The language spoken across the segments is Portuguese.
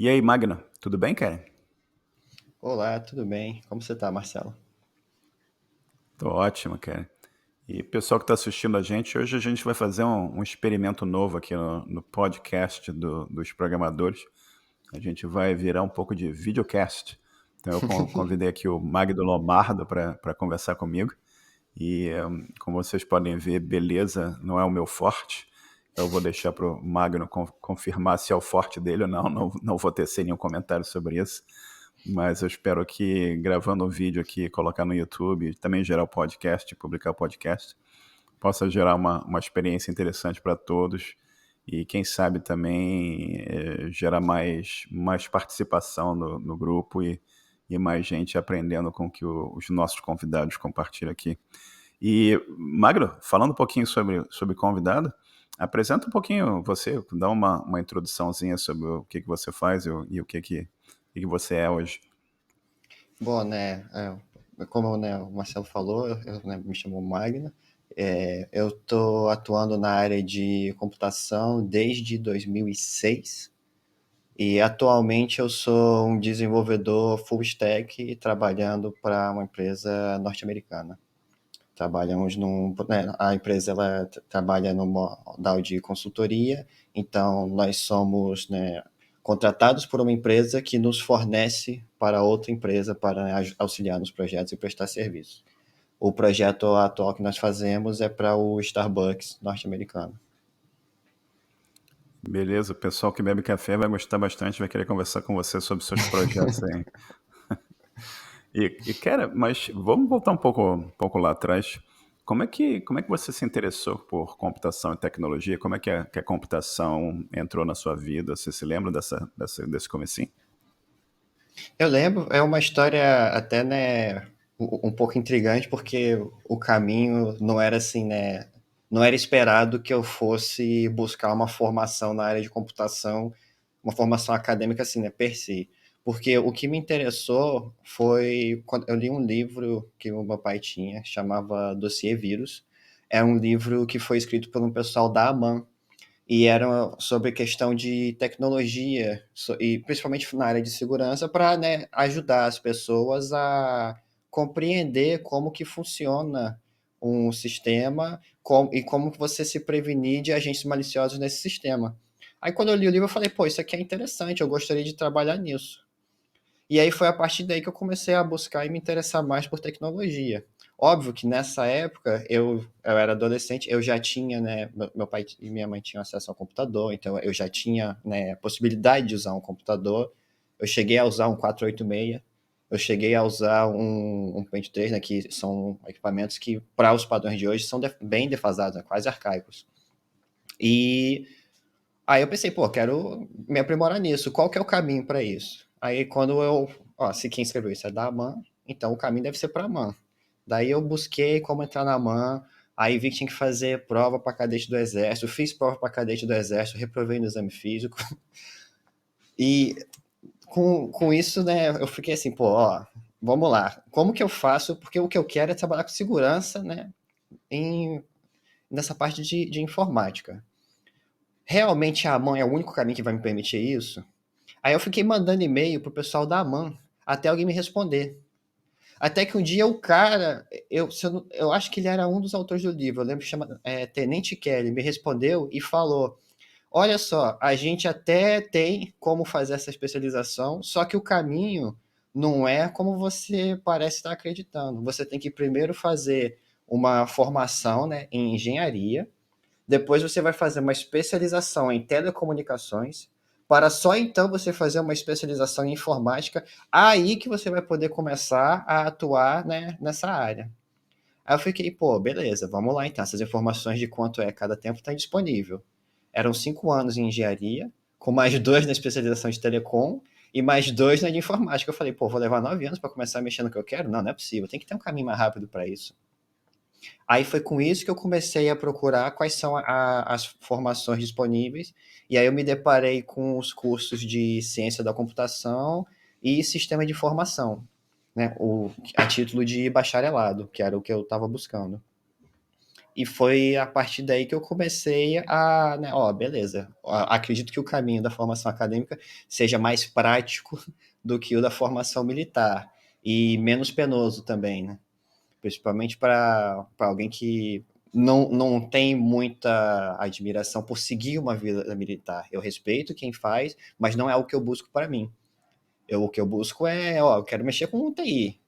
E aí, Magno, tudo bem, cara? Olá, tudo bem? Como você tá, Marcelo? Tô ótimo, cara. E pessoal que está assistindo a gente, hoje a gente vai fazer um experimento novo aqui no podcast dos programadores. A gente vai virar um pouco de videocast. Então eu convidei aqui o Magno Lombardo para conversar comigo. E como vocês podem ver, beleza não é o meu forte. Eu vou deixar para o Magno confirmar se é o forte dele ou não. Não vou tecer nenhum comentário sobre isso. Mas eu espero que gravando um vídeo aqui, colocar no YouTube, também gerar o podcast, publicar o podcast, possa gerar uma experiência interessante para todos e quem sabe também gerar mais participação no grupo e mais gente aprendendo com o que os nossos convidados compartilham aqui. E, Magro, falando um pouquinho sobre convidado, apresenta um pouquinho você, dá uma introduçãozinha sobre o que você faz e o que você é hoje. Bom, né, como né, o Marcelo falou, né, me chamo Magna. Eu estou atuando na área de computação desde 2006 e atualmente eu sou um desenvolvedor full stack trabalhando para uma empresa norte-americana. Trabalhamos a empresa ela trabalha no modal de consultoria, então nós somos, né, contratados por uma empresa que nos fornece para outra empresa para, né, auxiliar nos projetos e prestar serviço. O projeto atual que nós fazemos é para o Starbucks norte-americano. Beleza, o pessoal que bebe café vai gostar bastante, vai querer conversar com você sobre seus projetos aí. Cara, mas vamos voltar um pouco lá atrás. Como é que você se interessou por computação e tecnologia? Como é que a computação entrou na sua vida? Você se lembra desse comecinho? Eu lembro, é uma história até, né, um pouco intrigante, porque o caminho não era assim, né, não era esperado que eu fosse buscar uma formação na área de computação, uma formação acadêmica assim, né, per se. Porque o que me interessou foi quando eu li um livro que o meu pai tinha, chamava Dossiê Vírus. É um livro que foi escrito por um pessoal da AMAN, e era sobre questão de tecnologia, e principalmente na área de segurança, para, né, ajudar as pessoas a compreender como que funciona um sistema e como que você se prevenir de agentes maliciosos nesse sistema. Aí quando eu li o livro eu falei, pô, isso aqui é interessante, eu gostaria de trabalhar nisso. E aí foi a partir daí que eu comecei a buscar e me interessar mais por tecnologia. Óbvio que nessa época eu era adolescente, eu já tinha, né, meu pai e minha mãe tinham acesso ao computador, então eu já tinha, né, a possibilidade de usar um computador. Eu cheguei a usar um 486, eu cheguei a usar um Pentium 3, né, que são equipamentos que, para os padrões de hoje, são bem defasados, né, quase arcaicos. E aí eu pensei, pô, quero me aprimorar nisso. Qual que é o caminho para isso? Aí quando se quem escreveu isso é da AMAN, então o caminho deve ser para a AMAN. Daí eu busquei como entrar na AMAN, aí vi que tinha que fazer prova para cadete do Exército, fiz prova para cadete do Exército, reprovei no exame físico. E com isso, né, eu fiquei assim, pô, ó, vamos lá. Como que eu faço? Porque o que eu quero é trabalhar com segurança, né, em, nessa parte de informática. Realmente a AMAN é o único caminho que vai me permitir isso? Aí eu fiquei mandando e-mail pro pessoal da AMAN até alguém me responder. Até que um dia o cara, eu acho que ele era um dos autores do livro, eu lembro que chama Tenente Kelly, me respondeu e falou: Olha só, a gente até tem como fazer essa especialização, só que o caminho não é como você parece estar acreditando. Você tem que primeiro fazer uma formação, né, em engenharia, depois você vai fazer uma especialização em telecomunicações, para só então você fazer uma especialização em informática, aí que você vai poder começar a atuar, né, nessa área. Aí eu fiquei, pô, beleza, vamos lá então. Essas informações de quanto é cada tempo estão disponível. Eram 5 anos em engenharia, com mais 2 na especialização de telecom e mais 2 na de informática. Eu falei, pô, vou levar 9 anos para começar a mexer no que eu quero? Não, não é possível. Tem que ter um caminho mais rápido para isso. Aí foi com isso que eu comecei a procurar quais são as formações disponíveis, e aí eu me deparei com os cursos de ciência da computação e sistema de informação, né, a título de bacharelado, que era o que eu estava buscando. E foi a partir daí que eu comecei a, né, beleza, acredito que o caminho da formação acadêmica seja mais prático do que o da formação militar e menos penoso também, né? Principalmente para alguém que não tem muita admiração por seguir uma vida militar. Eu respeito quem faz, mas não é o que eu busco para mim. O que eu busco eu quero mexer com o TI.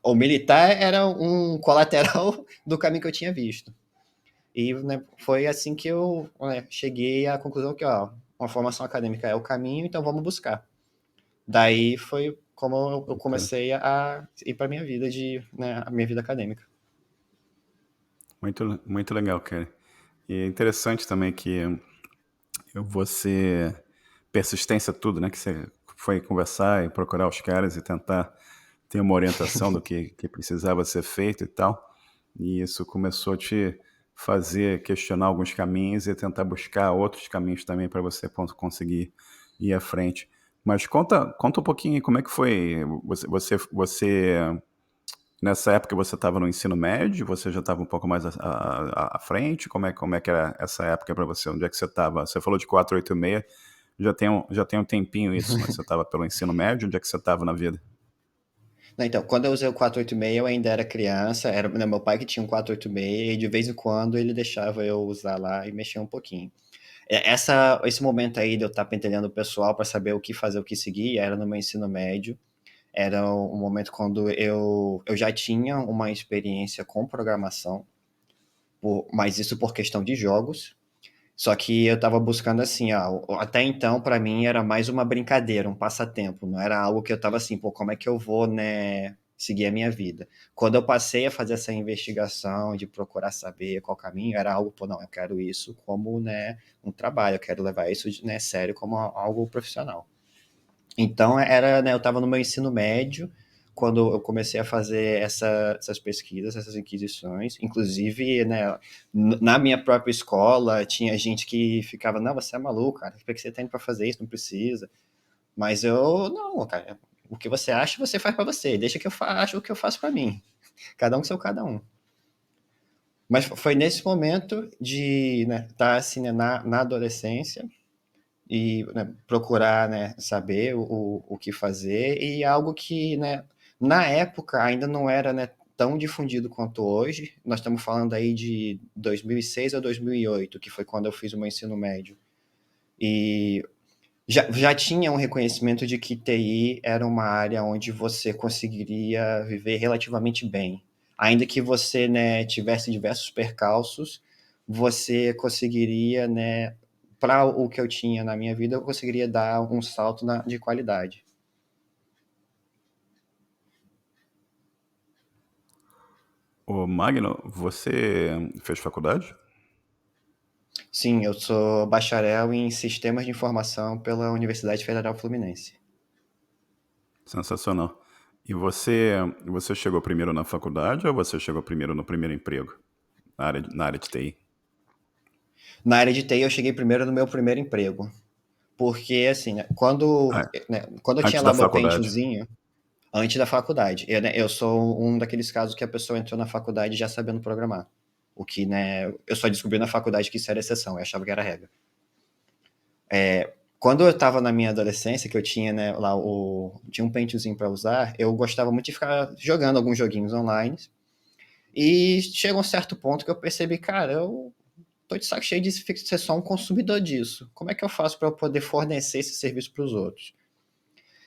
O militar era um colateral do caminho que eu tinha visto. E, né, foi assim que eu, né, cheguei à conclusão que uma formação acadêmica é o caminho, então vamos buscar. Daí foi como eu comecei a ir para minha vida a minha vida acadêmica. Muito, muito legal, cara. E é interessante também que você, persistência tudo, né? Que você foi conversar e procurar os caras e tentar ter uma orientação do que precisava ser feito e tal. E isso começou a te fazer questionar alguns caminhos e tentar buscar outros caminhos também para você conseguir ir à frente. Mas conta um pouquinho como é que foi. Nessa época você estava no ensino médio, você já estava um pouco mais à frente? Como é que era essa época para você? Onde é que você estava? Você falou de 486, já tem um tempinho isso, mas você estava pelo ensino médio, onde é que você estava na vida? Não, então, quando eu usei o 486, eu ainda era criança, era, né, meu pai que tinha um 486, e de vez em quando ele deixava eu usar lá e mexer um pouquinho. Esse momento aí de eu estar pentelhando o pessoal para saber o que fazer, o que seguir, era no meu ensino médio. Era um momento quando eu já tinha uma experiência com programação, mas isso por questão de jogos. Só que eu estava buscando assim, até então para mim era mais uma brincadeira, um passatempo, não era algo que eu estava assim, pô, como é que eu vou, né, seguir a minha vida? Quando eu passei a fazer essa investigação de procurar saber qual caminho, era algo, pô, não, eu quero isso como, né, um trabalho, eu quero levar isso, né, sério como algo profissional. Então era, né, eu estava no meu ensino médio quando eu comecei a fazer essas pesquisas, essas inquisições. Inclusive, né, na minha própria escola tinha gente que ficava, não, você é maluco, cara, por que você está indo para fazer isso? Não precisa. Mas eu, não, cara, o que você acha, você faz para você. Deixa que eu faço o que eu faço para mim. Cada um com seu cada um. Mas foi nesse momento de, né, estar tá, assim, né, na adolescência e, né, procurar, né, saber o que fazer, e algo que, né, na época ainda não era, né, tão difundido quanto hoje. Nós estamos falando aí de 2006 a 2008, que foi quando eu fiz o meu ensino médio. E já tinha um reconhecimento de que TI era uma área onde você conseguiria viver relativamente bem. Ainda que você, né, tivesse diversos percalços, você conseguiria, né, para o que eu tinha na minha vida, eu conseguiria dar um salto de qualidade. Ô Magno, você fez faculdade? Sim, eu sou bacharel em Sistemas de Informação pela Universidade Federal Fluminense. Sensacional. E você chegou primeiro na faculdade ou você chegou primeiro no primeiro emprego na área de TI? Na área de TI, eu cheguei primeiro no meu primeiro emprego. Porque, assim, Ah, é. quando eu tinha Antes lá da meu faculdade. pentiozinho, antes da faculdade, eu sou um daqueles casos que a pessoa entrou na faculdade já sabendo programar. O que, né, eu só descobri na faculdade que isso era exceção, eu achava que era regra. Quando eu estava na minha adolescência, que eu tinha, né, lá tinha um pentiozinho para usar, eu gostava muito de ficar jogando alguns joguinhos online. E chega um certo ponto que eu percebi, cara, eu tô de saco cheio de ser só um consumidor disso. Como é que eu faço para eu poder fornecer esse serviço para os outros?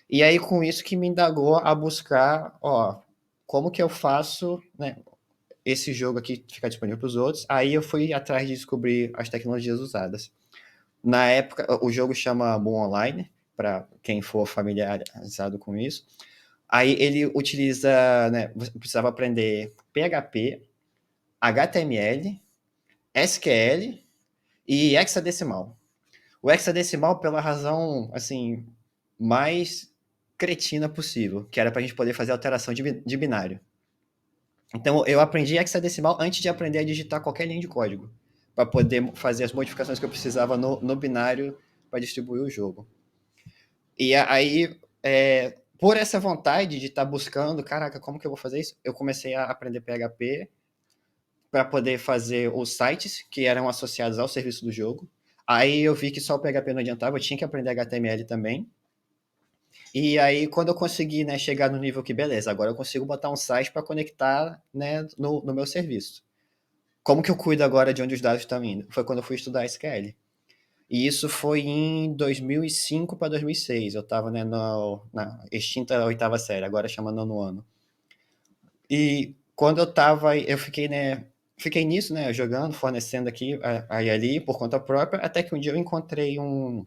E aí, com isso que me indagou a buscar, como que eu faço, né, esse jogo aqui ficar disponível para os outros. Aí eu fui atrás de descobrir as tecnologias usadas. Na época, o jogo chama Moon Online, para quem for familiarizado com isso. Aí ele utiliza, né, você precisava aprender PHP, HTML, SQL e hexadecimal. O hexadecimal pela razão, assim, mais cretina possível, que era para a gente poder fazer alteração de binário. Então eu aprendi hexadecimal antes de aprender a digitar qualquer linha de código, para poder fazer as modificações que eu precisava no binário para distribuir o jogo. E aí, por essa vontade de estar buscando, caraca, como que eu vou fazer isso? Eu comecei a aprender PHP para poder fazer os sites que eram associados ao serviço do jogo. Aí eu vi que só o PHP não adiantava, eu tinha que aprender HTML também. E aí, quando eu consegui, né, chegar no nível que, beleza, agora eu consigo botar um site para conectar, né, no meu serviço. Como que eu cuido agora de onde os dados estão indo? Foi quando eu fui estudar SQL. E isso foi em 2005 para 2006. Eu estava, né, na extinta oitava série, agora chama nono ano. E quando eu estava, eu fiquei, né, fiquei nisso, né, jogando, fornecendo aqui, aí ali, por conta própria, até que um dia eu encontrei um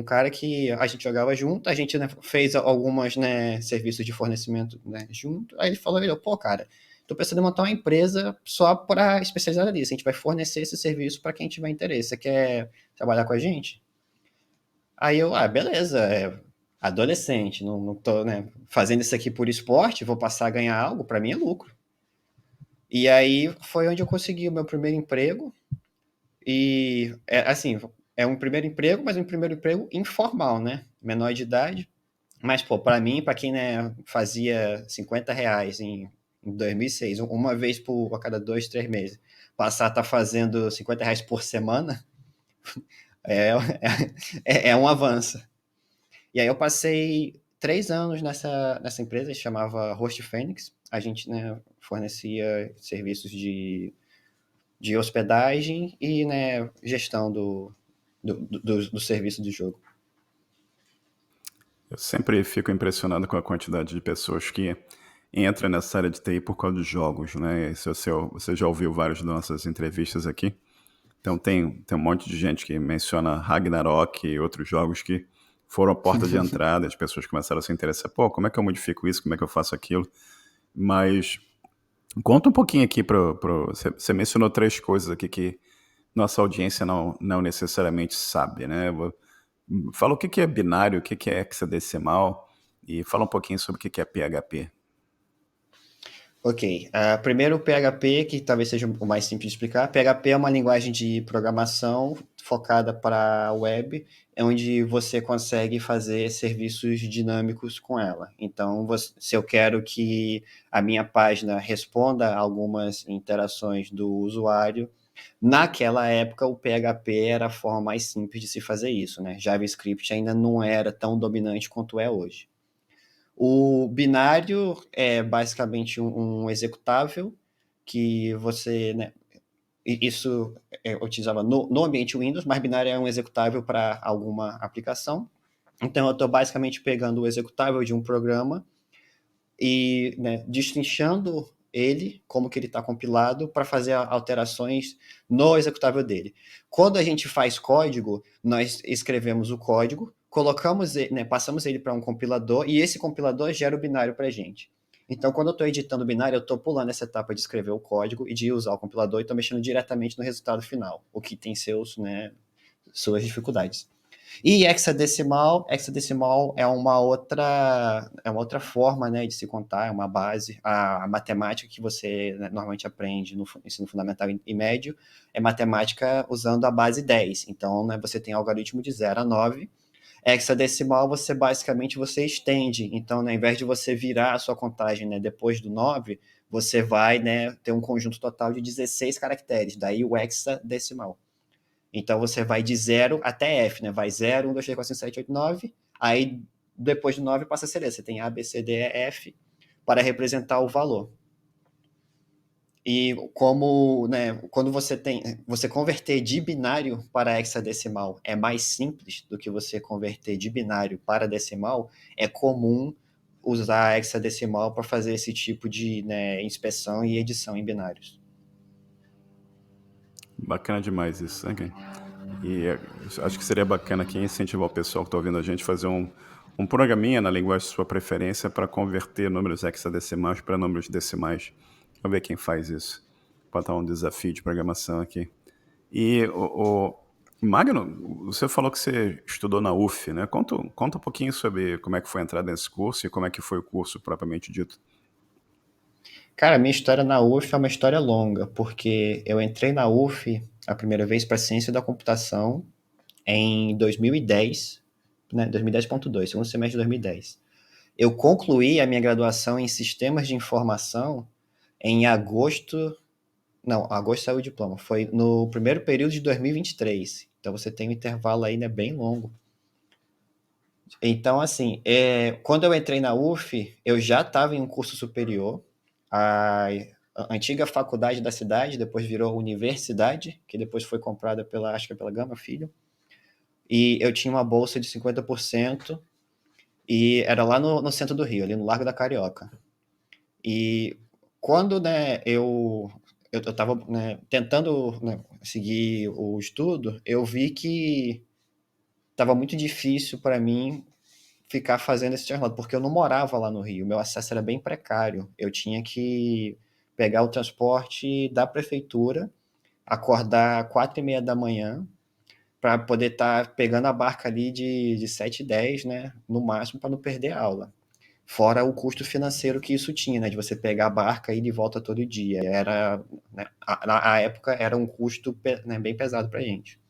cara que a gente jogava junto, a gente, né, fez algumas, né, serviços de fornecimento, né, junto. Aí ele falou, pô, cara, tô pensando em montar uma empresa só para especializar nisso. A gente vai fornecer esse serviço para quem tiver interesse. Você quer trabalhar com a gente? Aí eu, beleza, adolescente, não tô, né, fazendo isso aqui por esporte, vou passar a ganhar algo, para mim é lucro. E aí foi onde eu consegui o meu primeiro emprego. E, assim, é um primeiro emprego, mas um primeiro emprego informal, né? Menor de idade. Mas, pô, para mim, para quem, né, fazia R$ 50 em 2006, uma vez a cada 2, 3 meses, passar a estar fazendo R$ 50 por semana, é, é um avanço. E aí eu passei 3 anos nessa empresa, que chamava Host Phoenix. A gente, né, fornecia serviços de hospedagem e, né, gestão do serviço de jogo. Eu sempre fico impressionado com a quantidade de pessoas que entra nessa área de TI por causa dos jogos, né? Se você já ouviu várias das nossas entrevistas aqui. Então tem um monte de gente que menciona Ragnarok e outros jogos que foram a porta de entrada, as pessoas começaram a se interessar, pô, como é que eu modifico isso, como é que eu faço aquilo? Mas conta um pouquinho aqui você mencionou 3 coisas aqui que nossa audiência não necessariamente sabe, né? Fala o que é binário, o que é hexadecimal e fala um pouquinho sobre o que é PHP. Ok, primeiro o PHP, que talvez seja o mais simples de explicar. PHP é uma linguagem de programação focada para a web, onde você consegue fazer serviços dinâmicos com ela. Então, se eu quero que a minha página responda a algumas interações do usuário, naquela época o PHP era a forma mais simples de se fazer isso, né? JavaScript ainda não era tão dominante quanto é hoje. O binário é basicamente um executável que você, né, isso utilizava no ambiente Windows, mas binário é um executável para alguma aplicação. Então, eu estou basicamente pegando o executável de um programa e, né, destrinchando ele, como que ele está compilado, para fazer alterações no executável dele. Quando a gente faz código, nós escrevemos o código, colocamos, né, passamos ele para um compilador, e esse compilador gera o binário para a gente. Então, quando eu estou editando o binário, eu estou pulando essa etapa de escrever o código e de usar o compilador, e estou mexendo diretamente no resultado final, o que tem né, suas dificuldades. E hexadecimal é uma outra forma, né, de se contar, é uma base. A matemática que você, né, normalmente aprende no ensino fundamental e médio é matemática usando a base 10. Então, né, você tem algoritmo de 0 a 9. Hexadecimal, você estende. Então, né, ao invés de você virar a sua contagem, né, depois do 9, você vai, né, ter um conjunto total de 16 caracteres. Daí o hexadecimal. Então você vai de 0 até F, né? Vai 0, 1, 2, 3, 4, 5, 6, 7, 8, 9. Aí depois do 9 passa a ser Você tem A, B, C, D, E, F para representar o valor. E como, né, quando você converter de binário para hexadecimal é mais simples do que você converter de binário para decimal, é comum usar hexadecimal para fazer esse tipo de, né, inspeção e edição em binários. Bacana demais isso, né, Ken? E acho que seria bacana aqui incentivar o pessoal que está ouvindo a gente a fazer um programinha na linguagem de sua preferência para converter números hexadecimais para números decimais. Vamos ver quem faz isso. Botar um desafio de programação aqui. E o Magno, você falou que você estudou na UF, né? Conta um pouquinho sobre como é que foi a entrada nesse curso e como é que foi o curso propriamente dito. Cara, minha história na UF é uma história longa, porque eu entrei na UF a primeira vez para Ciência da Computação em 2010, né, 2010.2, segundo semestre de 2010. Eu concluí a minha graduação em Sistemas de Informação em agosto Não, agosto saiu o diploma. Foi no primeiro período de 2023. Então você tem um intervalo aí, né, bem longo. Então, assim, quando eu entrei na UF, eu já estava em um curso superior. A antiga faculdade da cidade, depois virou universidade, que depois foi comprada pela, acho que é pela Gama Filho. E eu tinha uma bolsa de 50% e era lá no centro do Rio, ali no Largo da Carioca. E quando, né, eu estava, né, tentando, né, seguir o estudo, eu vi que estava muito difícil para mim ficar fazendo esse translado, porque eu não morava lá no Rio, meu acesso era bem precário. Eu tinha que pegar o transporte da prefeitura, acordar 4:30 da manhã, para poder estar pegando a barca ali de 7h10, né, no máximo, para não perder a aula. Fora o custo financeiro que isso tinha, né, de você pegar a barca e ir de volta todo dia. Era, né, na época era um custo, né, bem pesado para a gente.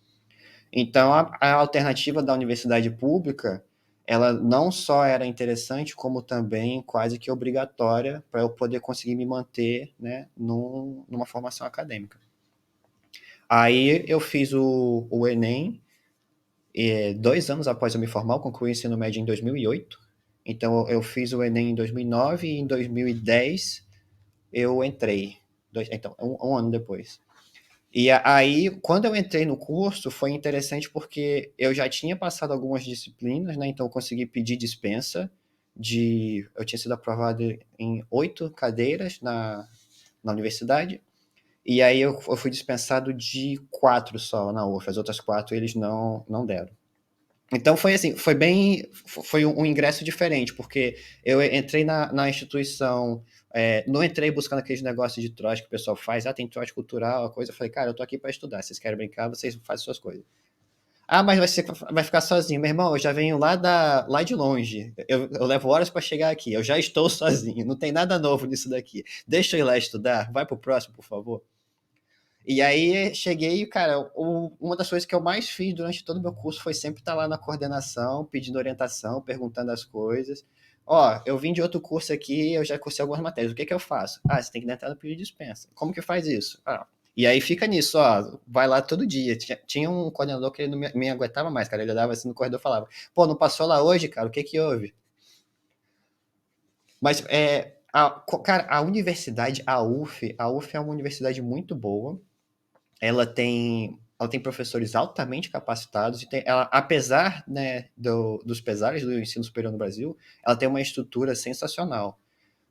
Então, a alternativa da universidade pública, ela não só era interessante, como também quase que obrigatória para eu poder conseguir me manter, né, numa formação acadêmica. Aí eu fiz o Enem, 2 anos após eu me formar, eu concluí o ensino médio em 2008. Então eu fiz o Enem em 2009 e em 2010 eu entrei. Então, um ano depois. E aí, quando eu entrei no curso, foi interessante porque eu já tinha passado algumas disciplinas, né? Então eu consegui pedir dispensa eu tinha sido aprovado em 8 cadeiras na universidade, e aí eu fui dispensado de 4 só na UF, as outras 4 eles não deram. Então foi assim, foi um ingresso diferente, porque eu entrei na instituição, não entrei buscando aqueles negócios de trote que o pessoal faz, tem trote cultural, a coisa, eu falei, cara, eu tô aqui para estudar, vocês querem brincar, vocês fazem suas coisas. Ah, mas vai ficar sozinho. Meu irmão, eu já venho lá de longe. Eu levo horas para chegar aqui. Eu já estou sozinho. Não tem nada novo nisso daqui. Deixa eu ir lá estudar. Vai pro próximo, por favor. E aí cheguei, cara, uma das coisas que eu mais fiz durante todo o meu curso foi sempre estar lá na coordenação, pedindo orientação, perguntando as coisas. Ó, eu vim de outro curso aqui, eu já cursei algumas matérias. O que que eu faço? Ah, você tem que entrar no período de dispensa. Como que faz isso? Ah, e aí fica nisso, ó, vai lá todo dia. Tinha um coordenador que ele não me aguentava mais, cara. Ele olhava assim no corredor e falava: pô, não passou lá hoje, cara? O que que houve? Mas, cara, a universidade, a UF é uma universidade muito boa. Ela tem professores altamente capacitados e apesar, né, dos pesares do ensino superior no Brasil, ela tem uma estrutura sensacional.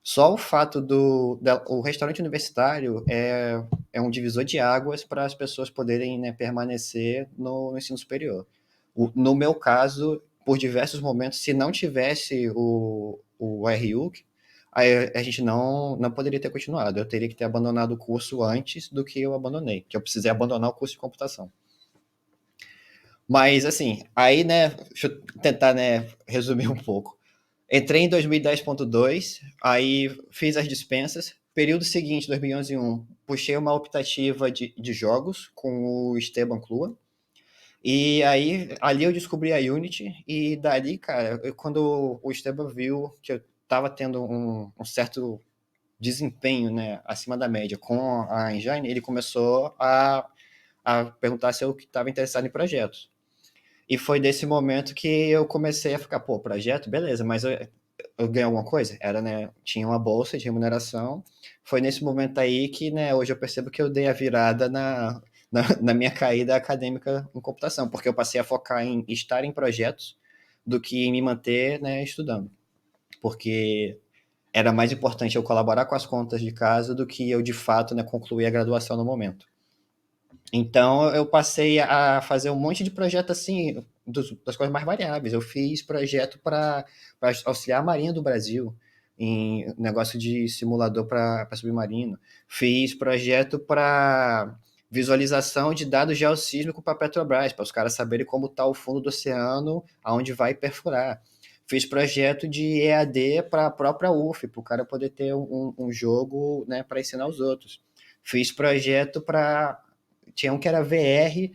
Só o fato o restaurante universitário é um divisor de águas para as pessoas poderem, né, permanecer no ensino superior. No meu caso, por diversos momentos, se não tivesse o RU, a gente não poderia ter continuado. Eu teria que ter abandonado o curso antes do que eu abandonei, que eu precisei abandonar o curso de computação. Mas, assim, aí, né, deixa eu tentar, né, resumir um pouco. Entrei em 2010.2, aí fiz as dispensas. Período seguinte, 2011-1, puxei uma optativa de jogos com o Esteban Klua. E aí, ali eu descobri a Unity, e dali, cara, quando o Esteban viu que eu estava tendo um certo desempenho, né, acima da média com a engine, ele começou a perguntar se eu estava interessado em projetos. E foi desse momento que eu comecei a ficar, pô, projeto, beleza, mas eu ganhei alguma coisa? Era, né, tinha uma bolsa de remuneração. Foi nesse momento aí que, né, hoje eu percebo que eu dei a virada na minha caída acadêmica em computação, porque eu passei a focar em estar em projetos do que em me manter, né, estudando. Porque era mais importante eu colaborar com as contas de casa do que eu, de fato, né, concluir a graduação no momento. Então, eu passei a fazer um monte de projeto assim, das coisas mais variáveis. Eu fiz projeto para auxiliar a Marinha do Brasil em negócio de simulador para submarino. Fiz projeto para visualização de dados geossísmicos para a Petrobras, para os caras saberem como está o fundo do oceano, aonde vai perfurar. Fiz projeto de EAD para a própria UF, para o cara poder ter um jogo, né, para ensinar os outros. Fiz projeto para tinha um que era VR,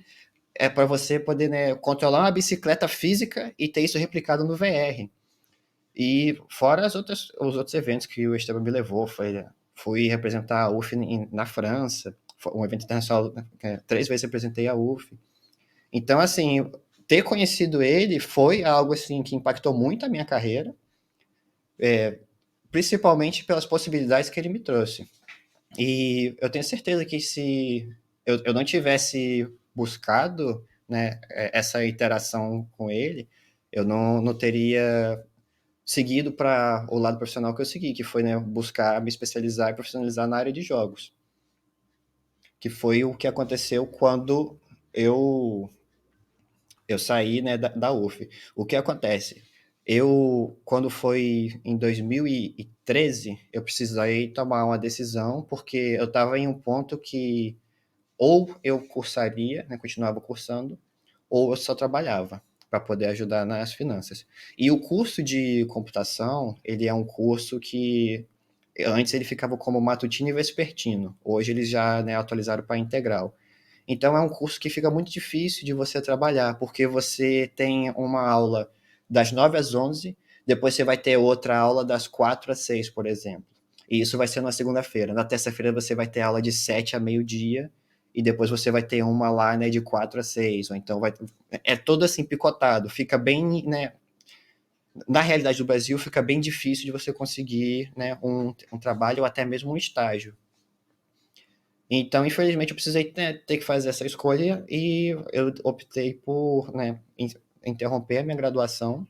para você poder, né, controlar uma bicicleta física e ter isso replicado no VR. E fora os outros eventos que o Esteban me levou, fui representar a UF na França, um evento internacional, 3 vezes representei a UF. Então, assim, ter conhecido ele foi algo assim que impactou muito a minha carreira, principalmente pelas possibilidades que ele me trouxe. E eu tenho certeza que se eu não tivesse buscado, né, essa interação com ele, eu não teria seguido para o lado profissional que eu segui, que foi, né, buscar me especializar e profissionalizar na área de jogos, que foi o que aconteceu quando eu eu saí, né, da UF. O que acontece? Quando foi em 2013, eu precisei tomar uma decisão, porque eu estava em um ponto que ou eu cursaria, né, continuava cursando, ou eu só trabalhava para poder ajudar nas finanças. E o curso de computação, ele é um curso que antes ele ficava como matutino e vespertino. Hoje eles já, né, atualizaram para integral. Então é um curso que fica muito difícil de você trabalhar, porque você tem uma aula das 9 às 11, depois você vai ter outra aula das 4 às 6, por exemplo. E isso vai ser na segunda-feira. Na terça-feira você vai ter aula de 7 a meio-dia, e depois você vai ter uma lá, né, de 4 a 6, ou então é todo assim picotado, fica bem, né, na realidade do Brasil fica bem difícil de você conseguir, né, um trabalho ou até mesmo um estágio. Então, infelizmente, eu precisei, né, ter que fazer essa escolha e eu optei por, né, interromper a minha graduação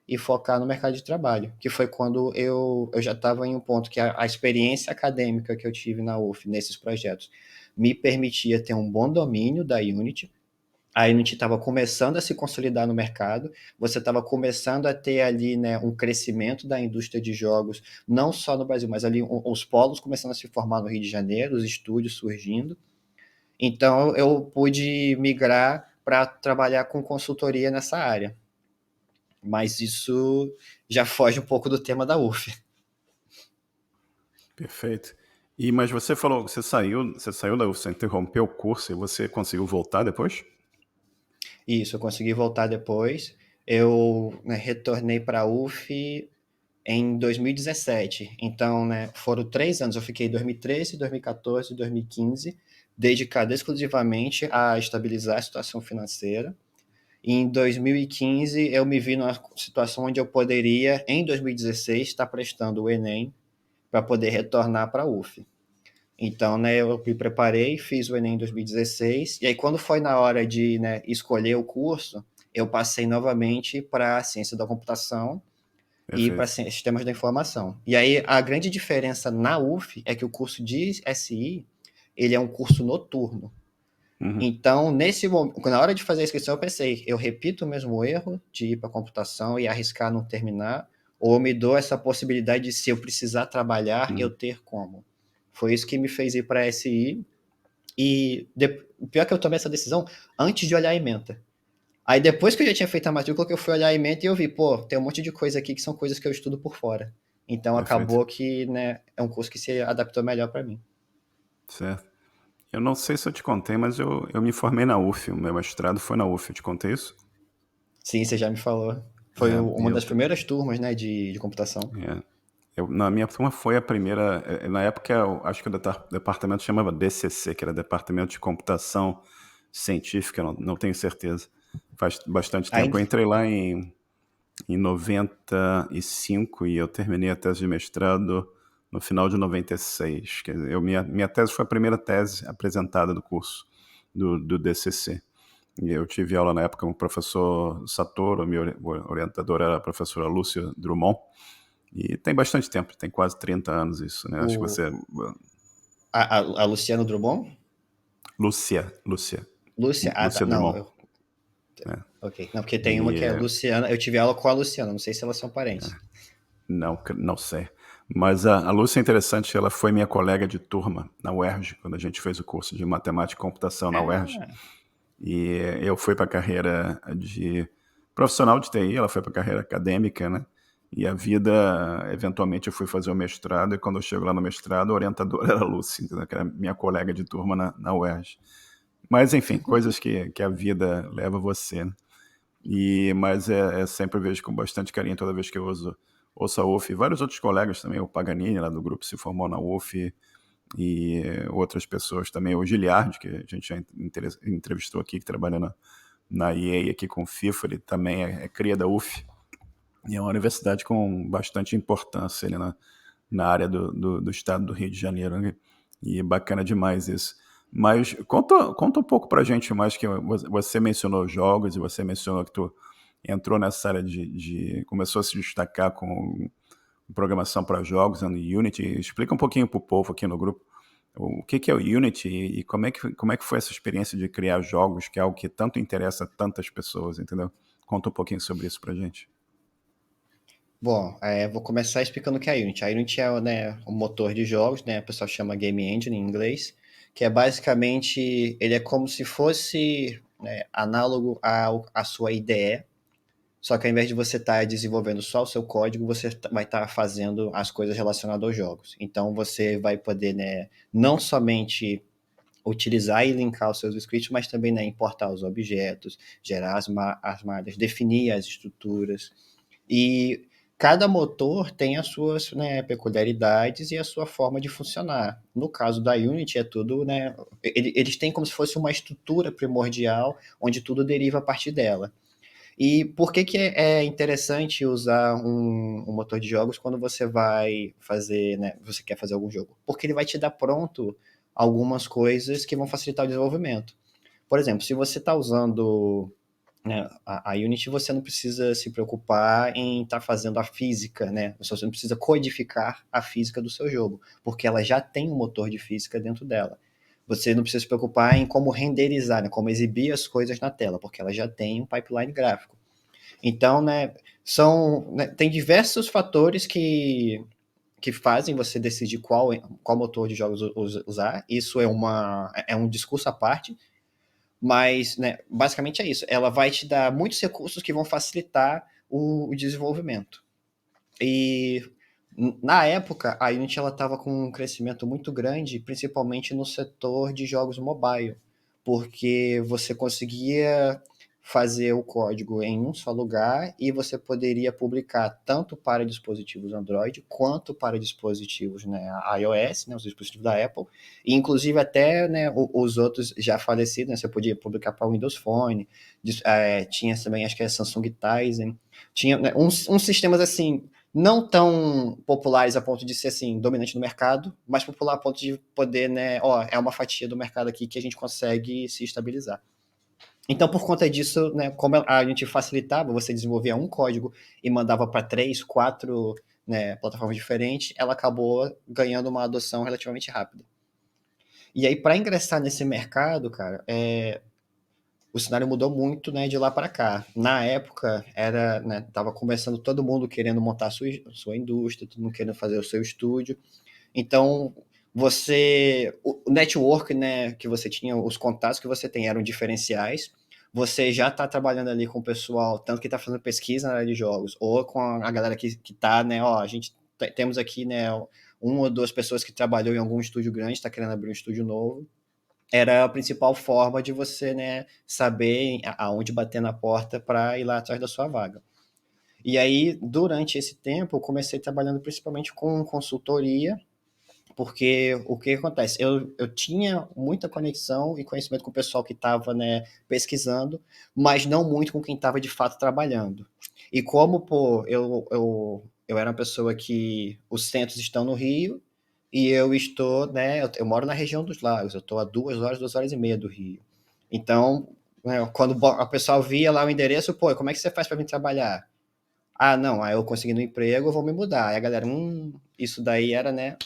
e focar no mercado de trabalho, que foi quando eu já estava em um ponto que a experiência acadêmica que eu tive na UF nesses projetos me permitia ter um bom domínio da Unity. A Unity estava começando a se consolidar no mercado, você estava começando a ter ali, né, um crescimento da indústria de jogos, não só no Brasil, mas ali os polos começando a se formar no Rio de Janeiro, os estúdios surgindo. Então eu pude migrar para trabalhar com consultoria nessa área. Mas isso já foge um pouco do tema da UF. Perfeito. Mas você falou, você saiu da UFC, interrompeu o curso e você conseguiu voltar depois? Isso, eu consegui voltar depois. Eu, né, retornei para a UF em 2017. Então, né, foram 3 anos. Eu fiquei 2013, 2014, 2015, dedicado exclusivamente a estabilizar a situação financeira. E em 2015, eu me vi numa situação onde eu poderia, em 2016, estar prestando o Enem para poder retornar para a UF. Então, né, eu me preparei, fiz o Enem em 2016, e aí quando foi na hora de, né, escolher o curso, eu passei novamente para a ciência da computação e para Perfeito. sistemas da informação. E aí a grande diferença na UF é que o curso de SI, ele é um curso noturno. Uhum. Então, na hora de fazer a inscrição, eu pensei, eu repito o mesmo erro de ir para a computação e arriscar não terminar, ou eu me dou essa possibilidade de, se eu precisar trabalhar, eu Uhum. ter como. Foi isso que me fez ir para a SI, e pior que eu tomei essa decisão antes de olhar a ementa. Aí depois que eu já tinha feito a matrícula, que eu fui olhar a ementa e eu vi, pô, tem um monte de coisa aqui que são coisas que eu estudo por fora. Então Perfeito. acabou que, né, é um curso que se adaptou melhor para mim. Certo. Eu não sei se eu te contei, mas eu me formei na UF. O meu mestrado foi na UF. Eu te contei isso? Sim, você já me falou. Foi É, uma das primeiras turmas, né, de computação. é, na minha turma foi a primeira. Na época, eu acho que o departamento chamava DCC, que era Departamento de Computação Científica, não tenho certeza. Faz bastante tempo. Ainda, Eu entrei lá em 95 e eu terminei a tese de mestrado no final de 96. Quer dizer, minha tese foi a primeira tese apresentada do curso do DCC. E eu tive aula na época com o professor Satoru, minha orientadora era a professora Lúcia Drummond. E tem bastante tempo, tem quase 30 anos isso, né? Acho que o, você. a Luciano Drummond? Lúcia. Lúcia? Ah, tá. Lúcia Não, Drummond. Né? ok. Não, porque tem uma que é E Luciana. Eu tive aula com a Luciana, não sei se elas são parentes. não sei. Mas a Lúcia é interessante, ela foi minha colega de turma na UERJ, quando a gente fez o curso de matemática e computação na UERJ. Ah, E eu fui para a carreira de profissional de TI, ela foi para a carreira acadêmica, né? E a vida, eventualmente eu fui fazer o mestrado, e quando eu chego lá no mestrado, a orientadora era a Lúcia, entendeu? Que era minha colega de turma na UERJ. Mas, enfim, coisas que a vida leva você, né? Mas sempre vejo com bastante carinho toda vez que eu ouço a UF. Vários outros colegas também, o Paganini lá do grupo se formou na UF, e outras pessoas também, o Giliard, que a gente já entrevistou aqui, que trabalha na EA aqui com o FIFA, ele também é cria da UF, e é uma universidade com bastante importância ali na área do estado do Rio de Janeiro, né? E bacana demais isso. Mas conta um pouco pra gente mais, que você mencionou jogos e você mencionou que tu entrou nessa área começou a se destacar com programação para jogos no Unity. Explica um pouquinho pro povo aqui no grupo o que é o Unity e como é que foi essa experiência de criar jogos, que é algo que tanto interessa tantas pessoas, entendeu? Conta um pouquinho sobre isso pra gente. Bom, vou começar explicando o que é a Unity. A Unity é, né, um motor de jogos, né? O pessoal chama Game Engine em inglês, que é basicamente, ele é como se fosse, né, análogo à sua IDE, só que ao invés de você estar desenvolvendo só o seu código, você vai estar fazendo as coisas relacionadas aos jogos. Então você vai poder, né, não somente utilizar e linkar os seus scripts, mas também, né, importar os objetos, gerar as malhas, definir as estruturas. E cada motor tem as suas, né, peculiaridades e a sua forma de funcionar. No caso da Unity é tudo, né, eles têm como se fosse uma estrutura primordial onde tudo deriva a partir dela. E por que é interessante usar um motor de jogos quando você vai fazer, né, você quer fazer algum jogo? Porque ele vai te dar pronto algumas coisas que vão facilitar o desenvolvimento. Por exemplo, se você está usando, né, a Unity, você não precisa se preocupar em estar fazendo a física, né? Você não precisa codificar a física do seu jogo, porque ela já tem um motor de física dentro dela. Você não precisa se preocupar em como renderizar, né, como exibir as coisas na tela, porque ela já tem um pipeline gráfico. Então, né, tem diversos fatores que fazem você decidir qual motor de jogos usar. Isso é um discurso à parte, mas, né, basicamente é isso. Ela vai te dar muitos recursos que vão facilitar o desenvolvimento. E na época, a Unity estava com um crescimento muito grande, principalmente no setor de jogos mobile, porque você conseguia fazer o código em um só lugar e você poderia publicar tanto para dispositivos Android quanto para dispositivos, né, iOS, né, os dispositivos da Apple, e inclusive até, né, os outros já falecidos, né, você podia publicar para Windows Phone, tinha também, acho que é Samsung Tizen, tinha, né, uns sistemas assim não tão populares a ponto de ser assim dominante no mercado, mas popular a ponto de poder, né, é uma fatia do mercado aqui que a gente consegue se estabilizar. Então, por conta disso, né, como a gente facilitava, você desenvolvia um código e mandava para 3, 4, né, plataformas diferentes, ela acabou ganhando uma adoção relativamente rápida. E aí, para ingressar nesse mercado, cara, o cenário mudou muito, né, de lá para cá. Na época, né, tava começando todo mundo querendo montar sua indústria, todo mundo querendo fazer o seu estúdio. Então, o network, né, que você tinha, os contatos que você tem eram diferenciais. Você já está trabalhando ali com o pessoal, tanto que está fazendo pesquisa na área de jogos, ou com a galera que está, né, a gente temos aqui, né, uma ou duas pessoas que trabalhou em algum estúdio grande, está querendo abrir um estúdio novo. Era a principal forma de você, né, saber aonde bater na porta para ir lá atrás da sua vaga. E aí, durante esse tempo, eu comecei trabalhando principalmente com consultoria, porque o que acontece? Eu tinha muita conexão e conhecimento com o pessoal que estava, né, pesquisando, mas não muito com quem estava de fato trabalhando. E como, pô, eu era uma pessoa que os centros estão no Rio e eu estou, né, eu moro na região dos lagos, eu estou a 2 horas, 2 horas e meia do Rio. Então, né, quando a pessoa via lá o endereço, pô, como é que você faz para vir trabalhar? Ah, não, aí eu consegui um emprego, eu vou me mudar. Aí a galera, isso daí era, né,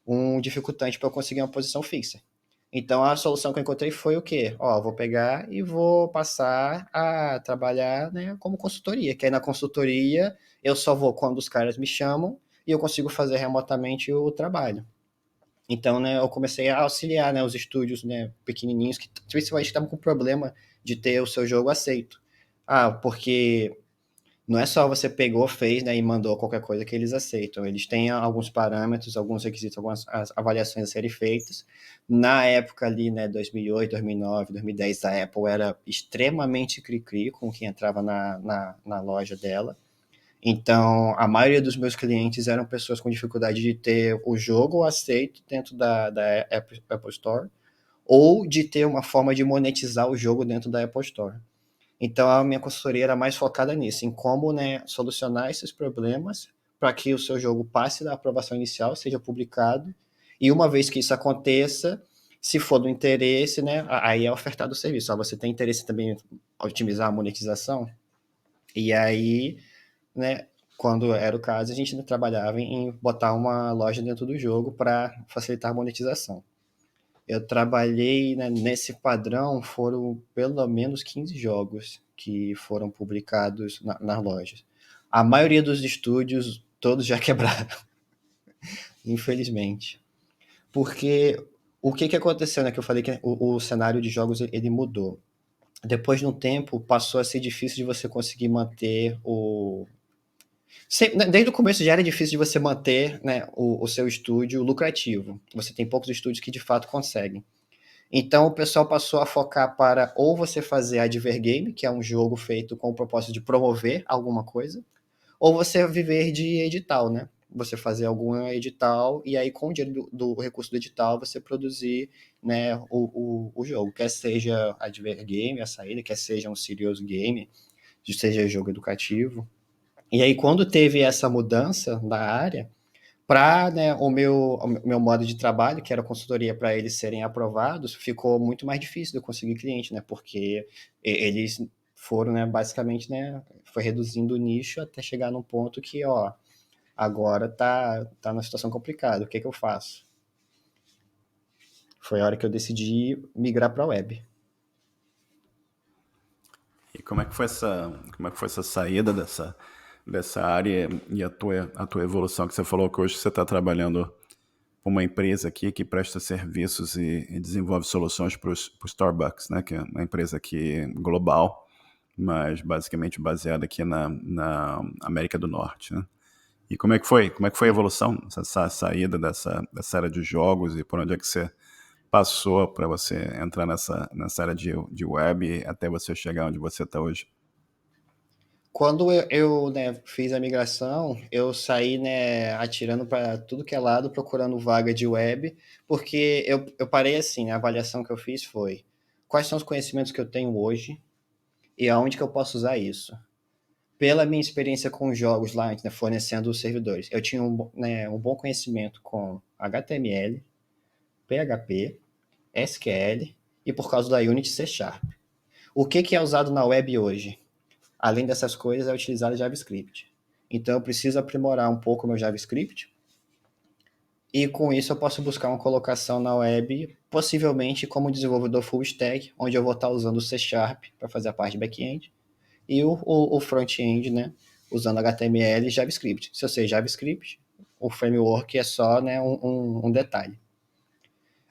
um dificultante para eu conseguir uma posição fixa. Então a solução que eu encontrei foi o quê? Ó, vou pegar e vou passar a trabalhar, né, como consultoria, que aí na consultoria eu só vou quando os caras me chamam e eu consigo fazer remotamente o trabalho. Então, né, eu comecei a auxiliar, né, os estúdios, né, pequenininhos que principalmente estavam com problema de ter o seu jogo aceito. Ah, porque não é só você pegou, fez, né, e mandou qualquer coisa que eles aceitam. Eles têm alguns parâmetros, alguns requisitos, algumas avaliações a serem feitas. Na época ali, né, 2008, 2009, 2010, a Apple era extremamente cri-cri com quem entrava na loja dela. Então, a maioria dos meus clientes eram pessoas com dificuldade de ter o jogo aceito dentro da Apple Store, ou de ter uma forma de monetizar o jogo dentro da Apple Store. Então, a minha consultoria era mais focada nisso, em como, né, solucionar esses problemas para que o seu jogo passe da aprovação inicial, seja publicado, e uma vez que isso aconteça, se for do interesse, né, aí é ofertado o serviço. Você tem interesse também em otimizar a monetização? E aí, né, quando era o caso, a gente trabalhava em botar uma loja dentro do jogo para facilitar a monetização. Eu trabalhei, né, nesse padrão, foram pelo menos 15 jogos que foram publicados nas lojas. A maioria dos estúdios, todos já quebraram, infelizmente. Porque o que aconteceu, né, que eu falei que o cenário de jogos ele mudou. Depois de um tempo, passou a ser difícil de você conseguir manter o... Desde o começo já era difícil de você manter, né, o seu estúdio lucrativo. Você tem poucos estúdios que de fato conseguem. Então o pessoal passou a focar para ou você fazer advergame, que é um jogo feito com o propósito de promover alguma coisa, ou você viver de edital, né? Você fazer algum edital e aí com o dinheiro do recurso do edital você produzir, né, o jogo, quer seja advergame, a saída, quer seja um serious game, seja jogo educativo. E aí quando teve essa mudança na área, para, né, o meu modo de trabalho, que era consultoria para eles serem aprovados, ficou muito mais difícil de eu conseguir cliente, né? Porque eles foram, né, basicamente, né, foi reduzindo o nicho até chegar num ponto que, ó, agora tá numa situação complicada. O que eu faço? Foi a hora que eu decidi migrar para a web. E como é que foi essa saída dessa área e a tua evolução que você falou que hoje você está trabalhando com uma empresa aqui que presta serviços e desenvolve soluções para o Starbucks, né? Que é uma empresa aqui global, mas basicamente baseada aqui na América do Norte, né? E como é que foi? Como é que foi a evolução, essa saída dessa área de jogos e por onde é que você passou para você entrar nessa área de web até você chegar onde você está hoje? Quando eu, né, fiz a migração, eu saí, né, atirando para tudo que é lado, procurando vaga de web, porque eu parei assim, a avaliação que eu fiz foi quais são os conhecimentos que eu tenho hoje e aonde que eu posso usar isso. Pela minha experiência com jogos lá, né, fornecendo os servidores, eu tinha um bom conhecimento com HTML, PHP, SQL e por causa da Unity C Sharp. O que é usado na web hoje? Além dessas coisas, é utilizado JavaScript. Então, eu preciso aprimorar um pouco o meu JavaScript e com isso eu posso buscar uma colocação na web, possivelmente como desenvolvedor full stack, onde eu vou estar usando o C Sharp para fazer a parte de back-end e o front-end, né, usando HTML e JavaScript. Se eu sei JavaScript, o framework é só, né, um detalhe.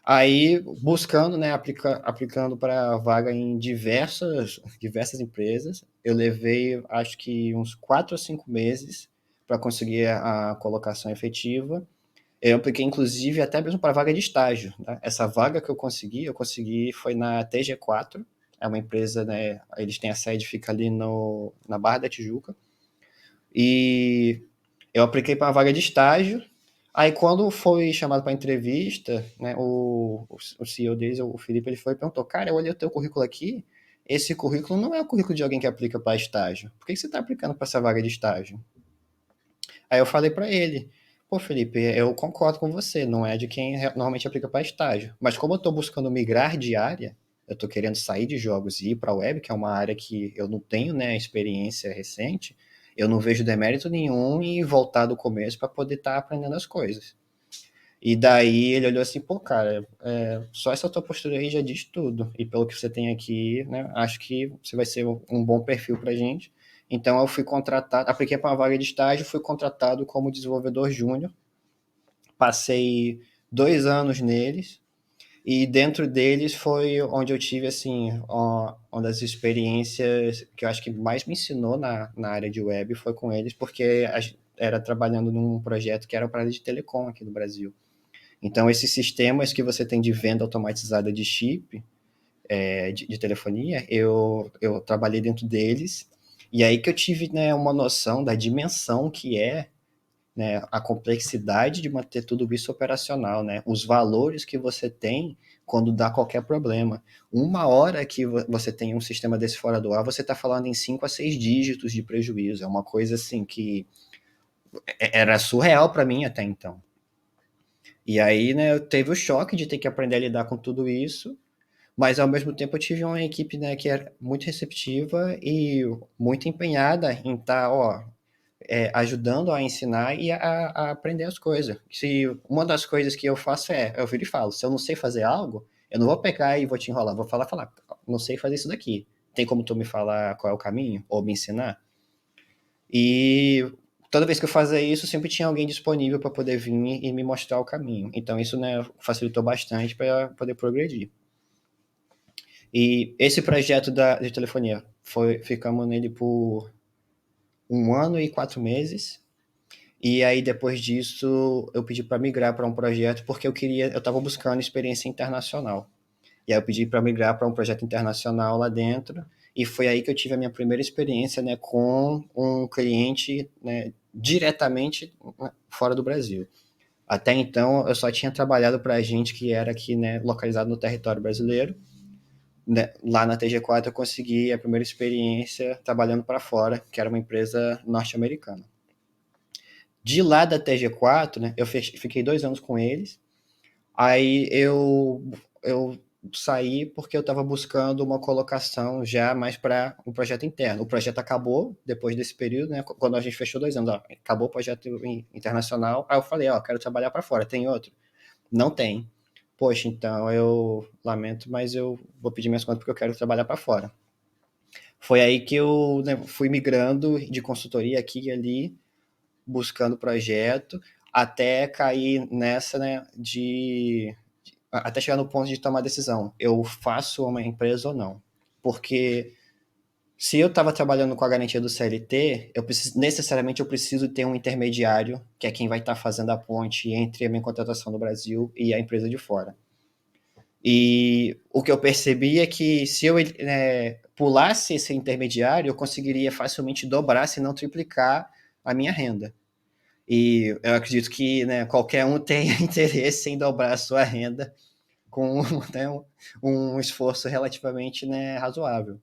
Aí, buscando, né, aplicando para vaga em diversas empresas, eu levei, acho que uns 4 ou 5 meses para conseguir a colocação efetiva. Eu apliquei, inclusive, até mesmo para vaga de estágio. Né? Essa vaga que eu consegui foi na TG4, é uma empresa, né, eles têm a sede, fica ali na Barra da Tijuca, e eu apliquei para uma vaga de estágio. Aí, quando foi chamado para entrevista, né, o CEO deles, o Felipe, ele foi e perguntou: Cara, eu olhei o teu currículo aqui. Esse currículo não é o currículo de alguém que aplica para estágio. Por que você está aplicando para essa vaga de estágio? Aí eu falei para ele: Pô, Felipe, eu concordo com você. Não é de quem normalmente aplica para estágio. Mas como eu estou buscando migrar de área, eu estou querendo sair de jogos e ir para a web, que é uma área que eu não tenho, né, experiência recente. Eu não vejo demérito nenhum em voltar do começo para poder estar aprendendo as coisas. E daí ele olhou assim, pô, cara, só essa tua postura aí já diz tudo. E pelo que você tem aqui, né, acho que você vai ser um bom perfil pra gente. Então eu fui contratado, apliquei para uma vaga de estágio, fui contratado como desenvolvedor júnior. Passei 2 anos neles. E dentro deles foi onde eu tive, assim, uma das experiências que eu acho que mais me ensinou na área de web foi com eles, porque era trabalhando num projeto que era para a área de telecom aqui no Brasil. Então, esses sistemas que você tem de venda automatizada de chip, de telefonia, eu trabalhei dentro deles E aí que eu tive, né, uma noção da dimensão que é, né, a complexidade de manter tudo isso operacional, né, os valores que você tem quando dá qualquer problema. Uma hora que você tem um sistema desse fora do ar, você está falando em 5 a 6 dígitos de prejuízo. É uma coisa assim que era surreal para mim até então. E aí, né, eu teve o choque de ter que aprender a lidar com tudo isso, mas ao mesmo tempo eu tive uma equipe, né, que era muito receptiva e muito empenhada em estar, ó, ajudando a ensinar e a aprender as coisas. Se uma das coisas que eu faço eu viro e falo, se eu não sei fazer algo, eu não vou pegar e vou te enrolar, vou falar, não sei fazer isso daqui. Tem como tu me falar qual é o caminho ou me ensinar? E toda vez que eu fazia isso, sempre tinha alguém disponível para poder vir e me mostrar o caminho. Então isso, né, facilitou bastante para poder progredir. E esse projeto de telefonia, ficamos nele por 1 ano e 4 meses. E aí, depois disso, eu pedi para migrar para um projeto, porque eu estava buscando experiência internacional. E aí eu pedi para migrar para um projeto internacional lá dentro, e foi aí que eu tive a minha primeira experiência, né, com um cliente, né, diretamente, né, fora do Brasil. Até então, eu só tinha trabalhado para gente que era aqui, né, localizado no território brasileiro. Né, lá na TG4 eu consegui a primeira experiência trabalhando para fora, que era uma empresa norte-americana. De lá da TG4, né, eu fiquei 2 anos com eles. Aí eu saí porque eu estava buscando uma colocação já mais para o projeto interno. O projeto acabou depois desse período, né? Quando a gente fechou 2 anos, ó, acabou o projeto internacional. Aí eu falei, ó, quero trabalhar para fora. Tem outro? Não tem. Poxa, então eu lamento, mas eu vou pedir minhas contas porque eu quero trabalhar para fora. Foi aí que eu, né, fui migrando de consultoria aqui e ali, buscando projeto, até cair nessa, né, até chegar no ponto de tomar decisão. Eu faço uma empresa ou não? Porque se eu estava trabalhando com a garantia do CLT, necessariamente eu preciso ter um intermediário, que é quem vai estar fazendo a ponte entre a minha contratação no Brasil e a empresa de fora. E o que eu percebi é que se eu pulasse esse intermediário, eu conseguiria facilmente dobrar, se não triplicar, a minha renda. E eu acredito que, né, qualquer um tenha interesse em dobrar a sua renda com, né, um esforço relativamente, né, razoável.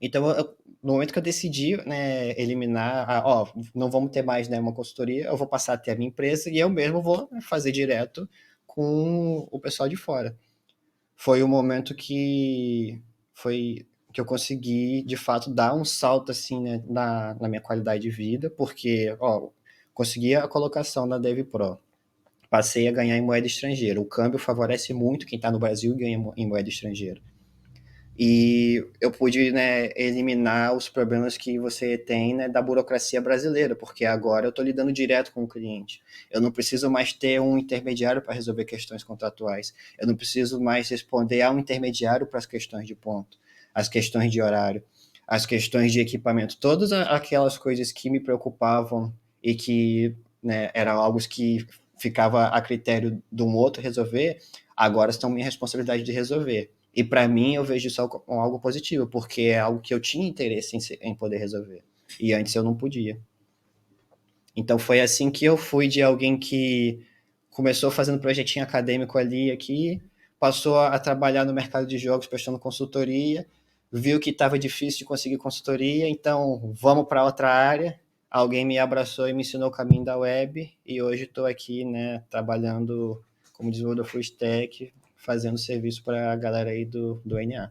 Então, no momento que eu decidi, né, eliminar, não vamos ter mais, né, uma consultoria, eu vou passar a ter a minha empresa e eu mesmo vou, né, fazer direto com o pessoal de fora. Foi o momento que eu consegui, de fato, dar um salto, assim, né, na minha qualidade de vida, porque, ó, consegui a colocação na DevPro, passei a ganhar em moeda estrangeira. O câmbio favorece muito quem está no Brasil e ganha em moeda estrangeira. E eu pude, né, eliminar os problemas que você tem, né, da burocracia brasileira, porque agora eu estou lidando direto com o cliente. Eu não preciso mais ter um intermediário para resolver questões contratuais. Eu não preciso mais responder a um intermediário para as questões de ponto, as questões de horário, as questões de equipamento. Todas aquelas coisas que me preocupavam e que, né, eram algo que ficava a critério de um outro resolver, agora estão minha responsabilidade de resolver. E para mim eu vejo isso como algo positivo, porque é algo que eu tinha interesse em poder resolver. E antes eu não podia. Então foi assim que eu fui de alguém que começou fazendo projetinho acadêmico ali aqui, passou a trabalhar no mercado de jogos prestando consultoria, viu que estava difícil de conseguir consultoria, então vamos para outra área. Alguém me abraçou e me ensinou o caminho da web e hoje estou aqui, né, trabalhando como desenvolvedor full stack, fazendo serviço para a galera aí do NA.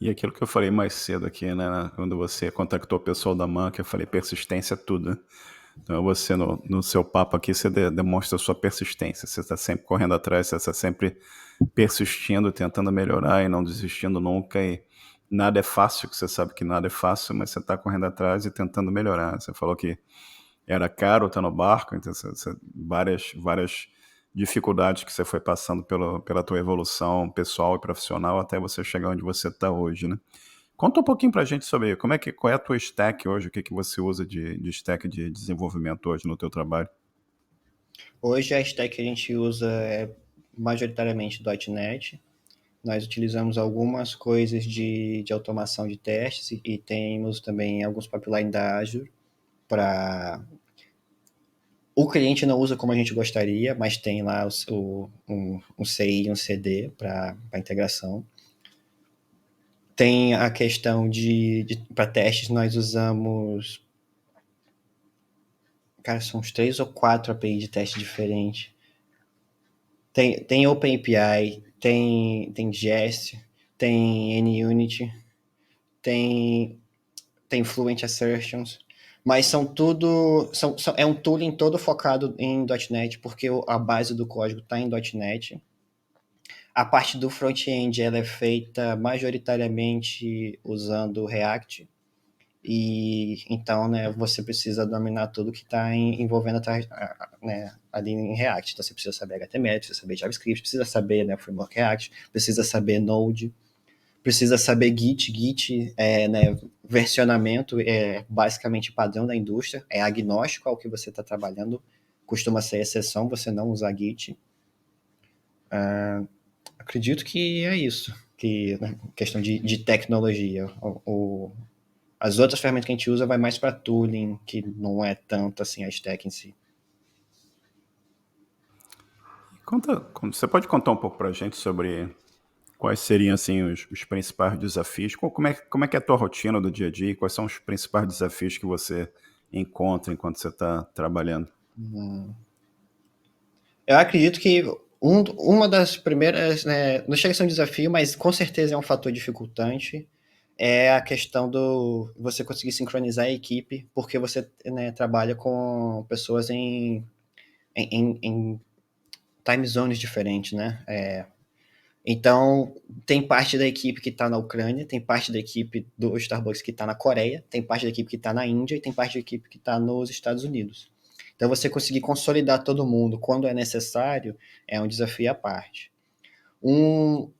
E aquilo que eu falei mais cedo aqui, né? Quando você contactou o pessoal da MAN, que eu falei persistência é tudo, né? Então você, no seu papo aqui, você demonstra a sua persistência. Você está sempre correndo atrás, você está sempre persistindo, tentando melhorar e não desistindo nunca. E nada é fácil, que você sabe que nada é fácil, mas você está correndo atrás e tentando melhorar. Você falou que era caro estar no barco, então várias dificuldades que você foi passando pela tua evolução pessoal e profissional até você chegar onde você está hoje, né? Conta um pouquinho pra gente sobre qual é a tua stack hoje, o que que você usa de stack de desenvolvimento hoje no teu trabalho. Hoje a stack que a gente usa é majoritariamente .NET, nós utilizamos algumas coisas de automação de testes e temos também alguns pipelines da Azure para... O cliente não usa como a gente gostaria, mas tem lá um CI e um CD para integração. Tem a questão para testes, nós usamos... Cara, são uns 3 ou 4 API de teste diferentes. Tem OpenAPI, tem Jest, tem NUnit, tem Fluent Assertions, mas são tudo... é um tooling todo focado em .NET, porque a base do código está em .NET. A parte do front-end ela é feita majoritariamente usando React, e então, né, você precisa dominar tudo que está envolvendo né, ali em React. Então você precisa saber HTML, precisa saber JavaScript, precisa saber, né, o framework React, precisa saber Node, precisa saber Git. Git né, versionamento é basicamente padrão da indústria, é agnóstico ao que você está trabalhando, costuma ser exceção você não usar Git. Acredito que é isso, que né, questão de tecnologia. As outras ferramentas que a gente usa vai mais para tooling, que não é tanto assim a stack em si. Você pode contar um pouco para a gente sobre quais seriam assim os principais desafios? Como é que é a tua rotina do dia a dia? Quais são os principais desafios que você encontra enquanto você está trabalhando? Eu acredito que uma das primeiras, né, não chega a ser um desafio, mas com certeza é um fator dificultante, é a questão do você conseguir sincronizar a equipe, porque você né, trabalha com pessoas em time zones diferentes, né? Então, tem parte da equipe que está na Ucrânia, tem parte da equipe do Starbucks que está na Coreia, tem parte da equipe que está na Índia e tem parte da equipe que está nos Estados Unidos. Então, você conseguir consolidar todo mundo quando é necessário é um desafio à parte. Um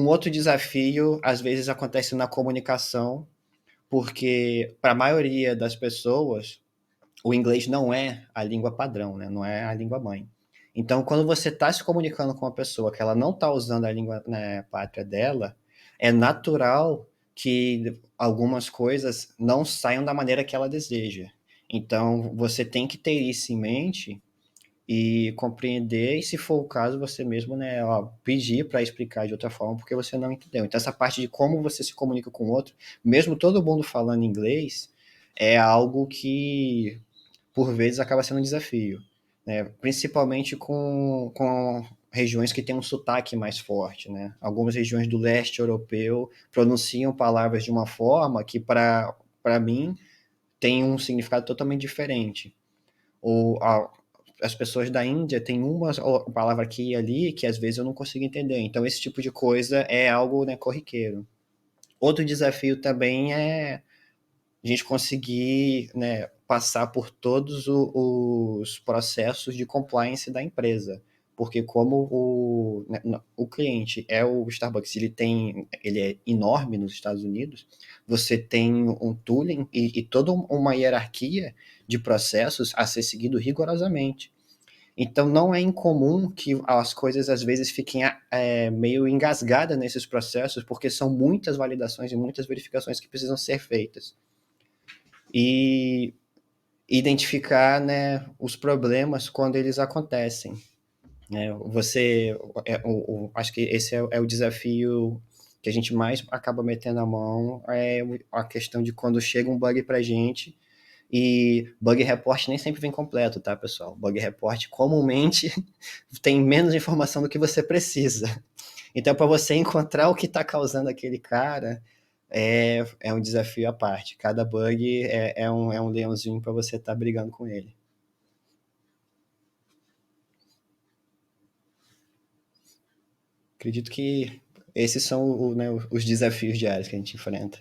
outro desafio, às vezes, acontece na comunicação, porque para a maioria das pessoas, o inglês não é a língua padrão, né? Não é a língua mãe. Então, quando você está se comunicando com uma pessoa que ela não está usando a língua né, pátria dela, é natural que algumas coisas não saiam da maneira que ela deseja. Então, você tem que ter isso em mente e compreender, e se for o caso, você mesmo né, pedir para explicar de outra forma, porque você não entendeu. Então, essa parte de como você se comunica com o outro, mesmo todo mundo falando inglês, é algo que por vezes acaba sendo um desafio, né? Principalmente com regiões que têm um sotaque mais forte, né? Algumas regiões do leste europeu pronunciam palavras de uma forma que para mim tem um significado totalmente diferente. Ou as pessoas da Índia têm uma palavra aqui e ali que às vezes eu não consigo entender. Então esse tipo de coisa é algo né, corriqueiro. Outro desafio também é a gente conseguir né, passar por todos os processos de compliance da empresa. Porque como né, o cliente é o Starbucks, ele é enorme nos Estados Unidos, você tem um tooling e toda uma hierarquia de processos a ser seguido rigorosamente. Então não é incomum que as coisas às vezes fiquem meio engasgadas nesses processos, porque são muitas validações e muitas verificações que precisam ser feitas. E identificar né, os problemas quando eles acontecem. Acho que esse é o desafio que a gente mais acaba metendo a mão, é a questão de quando chega um bug para a gente, e bug report nem sempre vem completo, tá, pessoal? Bug report comumente tem menos informação do que você precisa. Então, para você encontrar o que está causando aquele cara, é um desafio à parte. Cada bug é um leãozinho para você estar brigando com ele. Acredito que esses são né, os desafios diários que a gente enfrenta.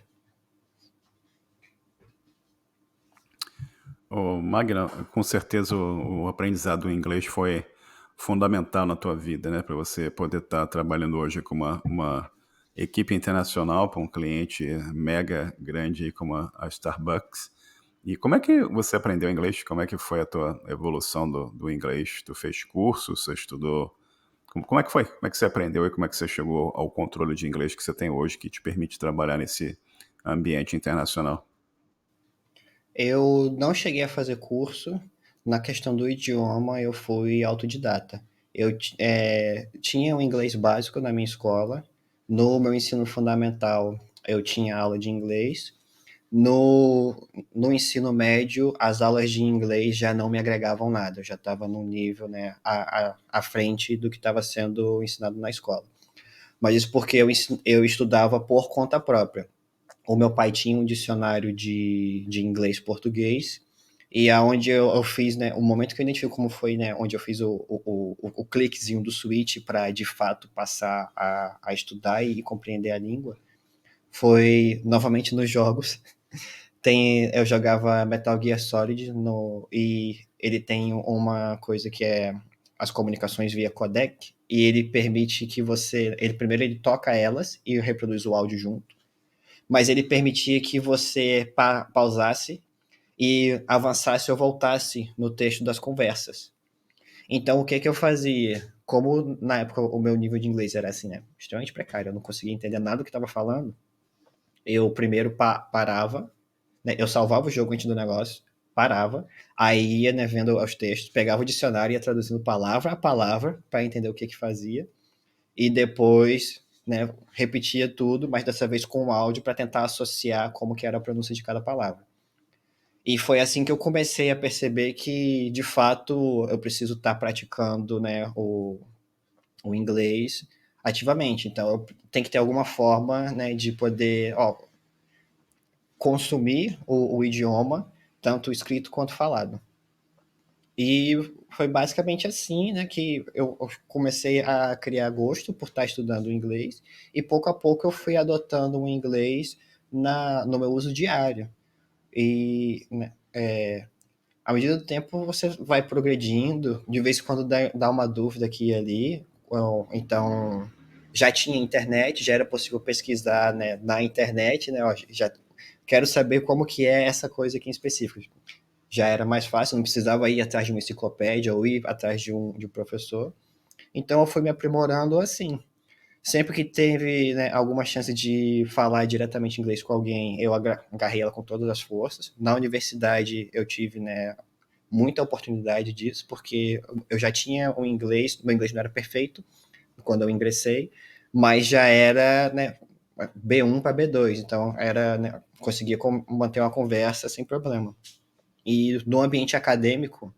Magna, com certeza o aprendizado do inglês foi fundamental na tua vida, né? Para você poder estar trabalhando hoje com uma equipe internacional para um cliente mega grande como a Starbucks. E como é que você aprendeu inglês? Como é que foi a tua evolução do inglês? Tu fez curso? Você estudou? Como é que foi? Como é que você aprendeu e como é que você chegou ao controle de inglês que você tem hoje, que te permite trabalhar nesse ambiente internacional? Eu não cheguei a fazer curso. Na questão do idioma, eu fui autodidata. Tinha o inglês básico na minha escola. No meu ensino fundamental, eu tinha aula de inglês. No ensino médio, as aulas de inglês já não me agregavam nada. Eu já estava num nível, né, à frente do que estava sendo ensinado na escola. Mas isso porque eu estudava por conta própria. O meu pai tinha um dicionário de inglês-português, e aonde eu fiz, né, o momento que eu identifico como foi, né, onde eu fiz o cliquezinho do switch para de fato passar a estudar e compreender a língua, foi novamente nos jogos. Eu jogava Metal Gear Solid e ele tem uma coisa que é as comunicações via codec, e ele permite que ele primeiro ele toca elas e reproduz o áudio junto, mas ele permitia que você pausasse e avançasse ou voltasse no texto das conversas. Então, o que que eu fazia? Como na época o meu nível de inglês era assim, né, extremamente precário, eu não conseguia entender nada do que estava falando, eu primeiro parava, né, eu salvava o jogo antes do negócio, parava, aí ia, né, vendo os textos, pegava o dicionário e ia traduzindo palavra a palavra para entender o que que fazia, e depois, né, repetia tudo, mas dessa vez com o áudio para tentar associar como que era a pronúncia de cada palavra. E foi assim que eu comecei a perceber que, de fato, eu preciso estar praticando, né, o inglês ativamente. Então, eu tenho que ter alguma forma, né, de poder, consumir o idioma, tanto escrito quanto falado. E foi basicamente assim, né, que eu comecei a criar gosto por estar estudando inglês, e pouco a pouco eu fui adotando o inglês no meu uso diário. E, né, à medida do tempo você vai progredindo, de vez em quando dá uma dúvida aqui e ali, então já tinha internet, já era possível pesquisar, né, na internet, né, já quero saber como que é essa coisa aqui em específico. Já era mais fácil, não precisava ir atrás de uma enciclopédia ou ir atrás de um professor. Então eu fui me aprimorando assim. Sempre que teve, né, alguma chance de falar diretamente inglês com alguém, eu agarrei ela com todas as forças. Na universidade eu tive, né, muita oportunidade disso, porque eu já tinha o inglês, meu inglês não era perfeito quando eu ingressei, mas já era, né, B1 para B2, então era, né, conseguia manter uma conversa sem problema. E no ambiente acadêmico,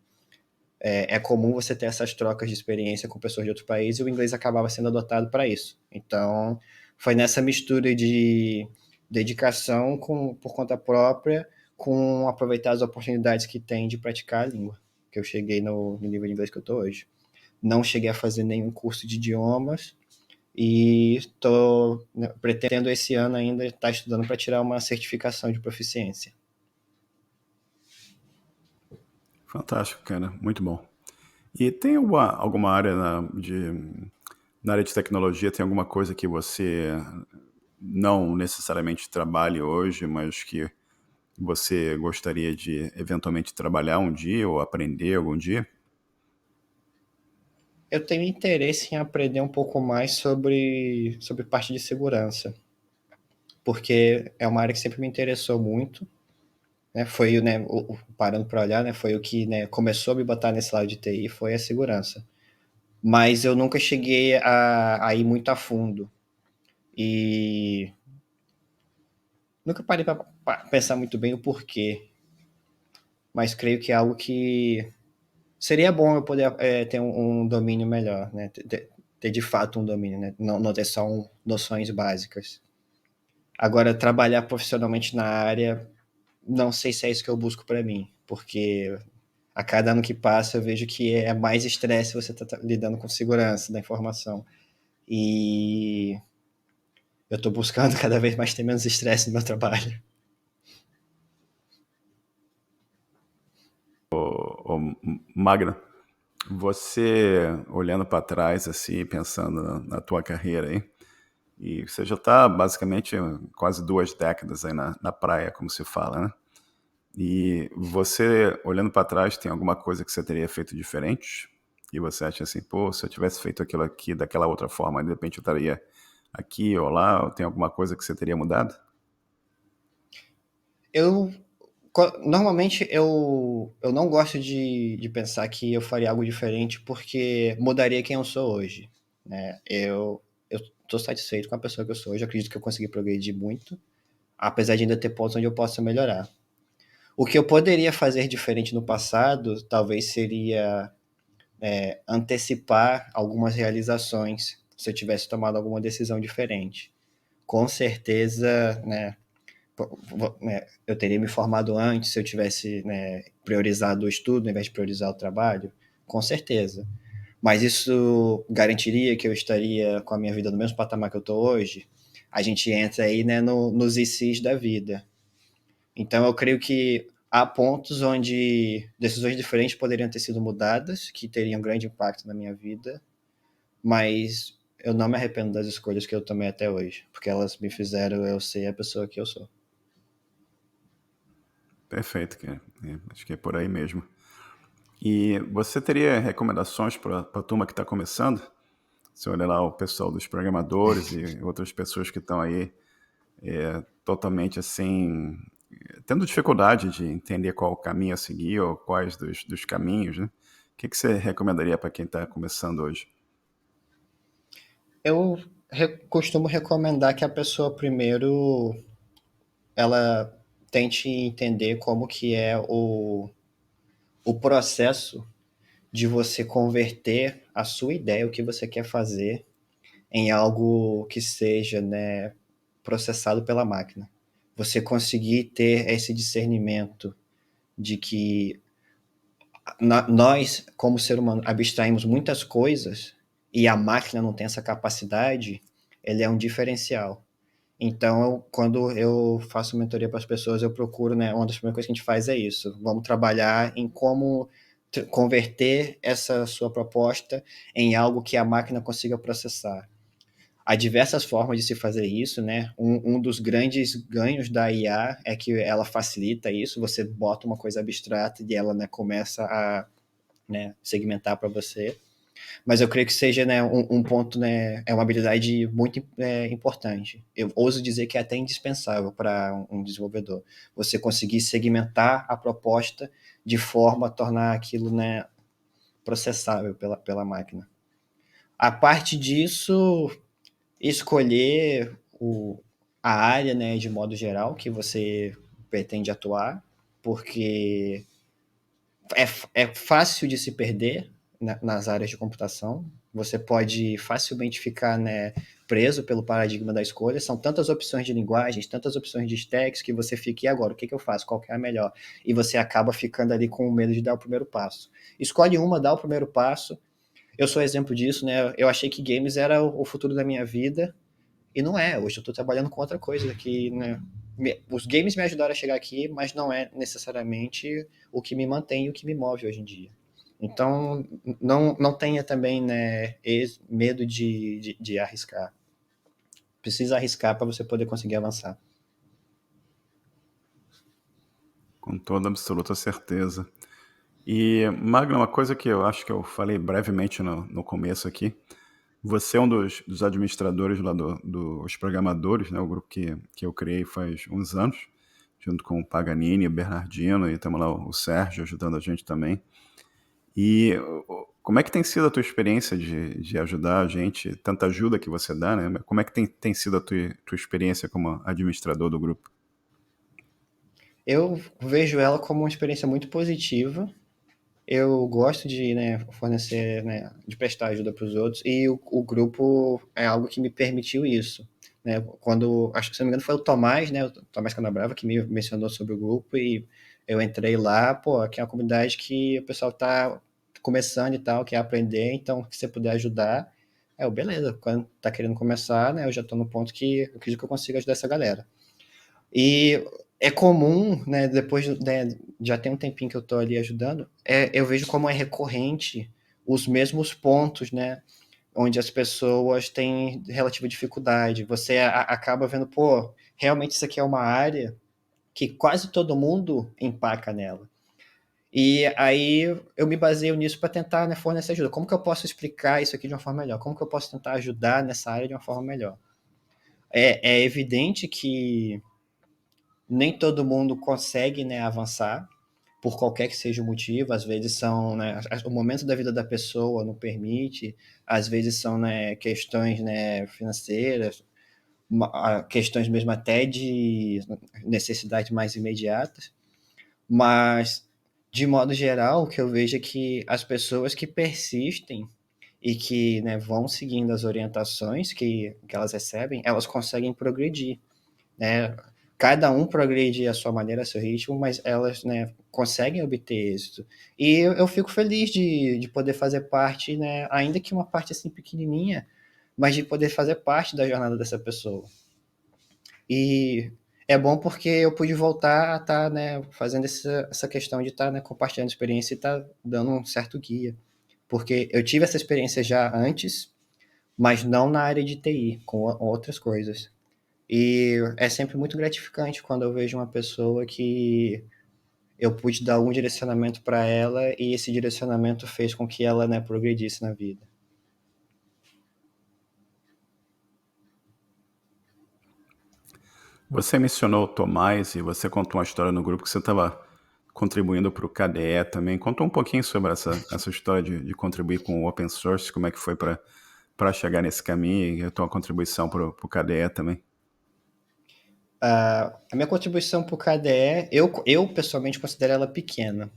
é comum você ter essas trocas de experiência com pessoas de outro país, e o inglês acabava sendo adotado para isso. Então, foi nessa mistura de dedicação por conta própria, com aproveitar as oportunidades que tem de praticar a língua, que eu cheguei no nível de inglês que eu estou hoje. Não cheguei a fazer nenhum curso de idiomas, e pretendo esse ano ainda estar estudando para tirar uma certificação de proficiência. Fantástico, cara. Muito bom. E tem alguma área na área de tecnologia, tem alguma coisa que você não necessariamente trabalhe hoje, mas que você gostaria de eventualmente trabalhar um dia ou aprender algum dia? Eu tenho interesse em aprender um pouco mais sobre parte de segurança, porque é uma área que sempre me interessou muito, né? Foi, né, parando para olhar, né, foi o que, né, começou a me botar nesse lado de TI, foi a segurança. Mas eu nunca cheguei a ir muito a fundo, e nunca parei para pensar muito bem o porquê, mas creio que é algo que seria bom eu poder ter um domínio melhor, né? Ter de fato um domínio, né? Não ter só noções básicas. Agora, trabalhar profissionalmente na área, não sei se é isso que eu busco para mim, porque a cada ano que passa eu vejo que é mais estresse você tá lidando com segurança da informação. E eu estou buscando cada vez mais ter menos estresse no meu trabalho. Ô, Magna, você olhando para trás, assim, pensando na tua carreira aí, e você já está basicamente quase 2 décadas aí na praia, como se fala, né? E você, olhando para trás, tem alguma coisa que você teria feito diferente? e você acha assim, pô, se eu tivesse feito aquilo aqui daquela outra forma, de repente eu estaria aqui ou lá, ou tem alguma coisa que você teria mudado? Eu normalmente eu não gosto de pensar que eu faria algo diferente porque mudaria quem eu sou hoje, né? Eu estou satisfeito com a pessoa que eu sou hoje. Eu acredito que eu consegui progredir muito, apesar de ainda ter pontos onde eu possa melhorar. O que eu poderia fazer diferente no passado, talvez seria antecipar algumas realizações se eu tivesse tomado alguma decisão diferente. Com certeza, né, eu teria me formado antes se eu tivesse, né, priorizado o estudo ao invés de priorizar o trabalho, com certeza. Mas isso garantiria que eu estaria com a minha vida no mesmo patamar que eu estou hoje? A gente entra aí, né, nos ICs da vida. Então eu creio que há pontos onde decisões diferentes poderiam ter sido mudadas, que teriam grande impacto na minha vida, mas eu não me arrependo das escolhas que eu tomei até hoje, porque elas me fizeram eu ser a pessoa que eu sou. Perfeito, cara. Acho que é por aí mesmo. E você teria recomendações para a turma que está começando? Você olha lá o pessoal dos programadores e outras pessoas que estão aí totalmente assim, tendo dificuldade de entender qual o caminho a seguir ou quais dos caminhos, né? O que você recomendaria para quem está começando hoje? Eu costumo recomendar que a pessoa primeiro ela tente entender como que é o processo de você converter a sua ideia, o que você quer fazer, em algo que seja, né, processado pela máquina. Você conseguir ter esse discernimento de que nós, como ser humano, abstraímos muitas coisas e a máquina não tem essa capacidade, ele é um diferencial. Então, quando eu faço mentoria para as pessoas, eu procuro, né, uma das primeiras coisas que a gente faz é isso. Vamos trabalhar em como converter essa sua proposta em algo que a máquina consiga processar. Há diversas formas de se fazer isso, né? Um dos grandes ganhos da IA é que ela facilita isso. Você bota uma coisa abstrata e ela, né, começa a, né, segmentar para você. Mas eu creio que seja, né, um ponto, né, é uma habilidade muito importante. Eu ouso dizer que é até indispensável para um desenvolvedor. Você conseguir segmentar a proposta de forma a tornar aquilo, né, processável pela máquina. A parte disso, escolher a área, né, de modo geral, que você pretende atuar, porque é fácil de se perder nas áreas de computação. Você pode facilmente ficar, né, preso pelo paradigma da escolha. São tantas opções de linguagens, tantas opções de stacks que você fica, e agora? O que eu faço? Qual que é a melhor? E você acaba ficando ali com medo de dar o primeiro passo. Escolhe uma, dá o primeiro passo. Eu sou exemplo disso, né? Eu achei que games era o futuro da minha vida, e não é. Hoje eu estou trabalhando com outra coisa que, né, os games me ajudaram a chegar aqui, mas não é necessariamente o que me mantém e o que me move hoje em dia. Então, não tenha também, né, medo de arriscar. Precisa arriscar para você poder conseguir avançar. Com toda absoluta certeza. E, Magno, uma coisa que eu acho que eu falei brevemente no começo aqui, você é um dos administradores lá dos programadores, né, o grupo que eu criei faz uns anos, junto com o Paganini, o Bernardino, e temos lá o Sérgio ajudando a gente também. E como é que tem sido a tua experiência de ajudar a gente, tanta ajuda que você dá, né? Como é que tem sido a tua experiência como administrador do grupo? Eu vejo ela como uma experiência muito positiva. Eu gosto de, né, fornecer, né, de prestar ajuda para os outros, e o grupo é algo que me permitiu isso. Né? Quando, acho que se não me engano foi o Tomás, né, o Tomás Canabrava, que me mencionou sobre o grupo, e eu entrei lá, pô, aqui é uma comunidade que o pessoal tá começando e tal, quer aprender, então se você puder ajudar, beleza, quando tá querendo começar, né, eu já tô no ponto que eu acredito que eu consigo ajudar essa galera. E é comum, né, depois, né, já tem um tempinho que eu estou ali ajudando, eu vejo como é recorrente os mesmos pontos, né, onde as pessoas têm relativa dificuldade. Você acaba vendo, pô, realmente isso aqui é uma área que quase todo mundo empaca nela. E aí eu me baseio nisso para tentar, né, fornecer ajuda. Como que eu posso explicar isso aqui de uma forma melhor? Como que eu posso tentar ajudar nessa área de uma forma melhor? É evidente que nem todo mundo consegue, né, avançar por qualquer que seja o motivo. Às vezes são, né, o momento da vida da pessoa não permite, às vezes são, né, questões, né, financeiras, questões mesmo até de necessidades mais imediatas, mas de modo geral o que eu vejo é que as pessoas que persistem e que, né, vão seguindo as orientações que elas recebem, elas conseguem progredir, né? Cada um progride à sua maneira, a seu ritmo, mas elas, né, conseguem obter êxito. E eu fico feliz de poder fazer parte, né, ainda que uma parte assim pequenininha, mas de poder fazer parte da jornada dessa pessoa. E é bom porque eu pude voltar a estar, né, fazendo essa questão de estar, né, compartilhando experiência e estar dando um certo guia. Porque eu tive essa experiência já antes, mas não na área de TI, com outras coisas. E é sempre muito gratificante quando eu vejo uma pessoa que eu pude dar um direcionamento para ela e esse direcionamento fez com que ela, né, progredisse na vida. Você mencionou o Tomás e você contou uma história no grupo que você estava contribuindo para o KDE também. Contou um pouquinho sobre essa história de contribuir com o open source, como é que foi para chegar nesse caminho e a tua contribuição para o KDE também. A minha contribuição para o KDE, eu pessoalmente considero ela pequena,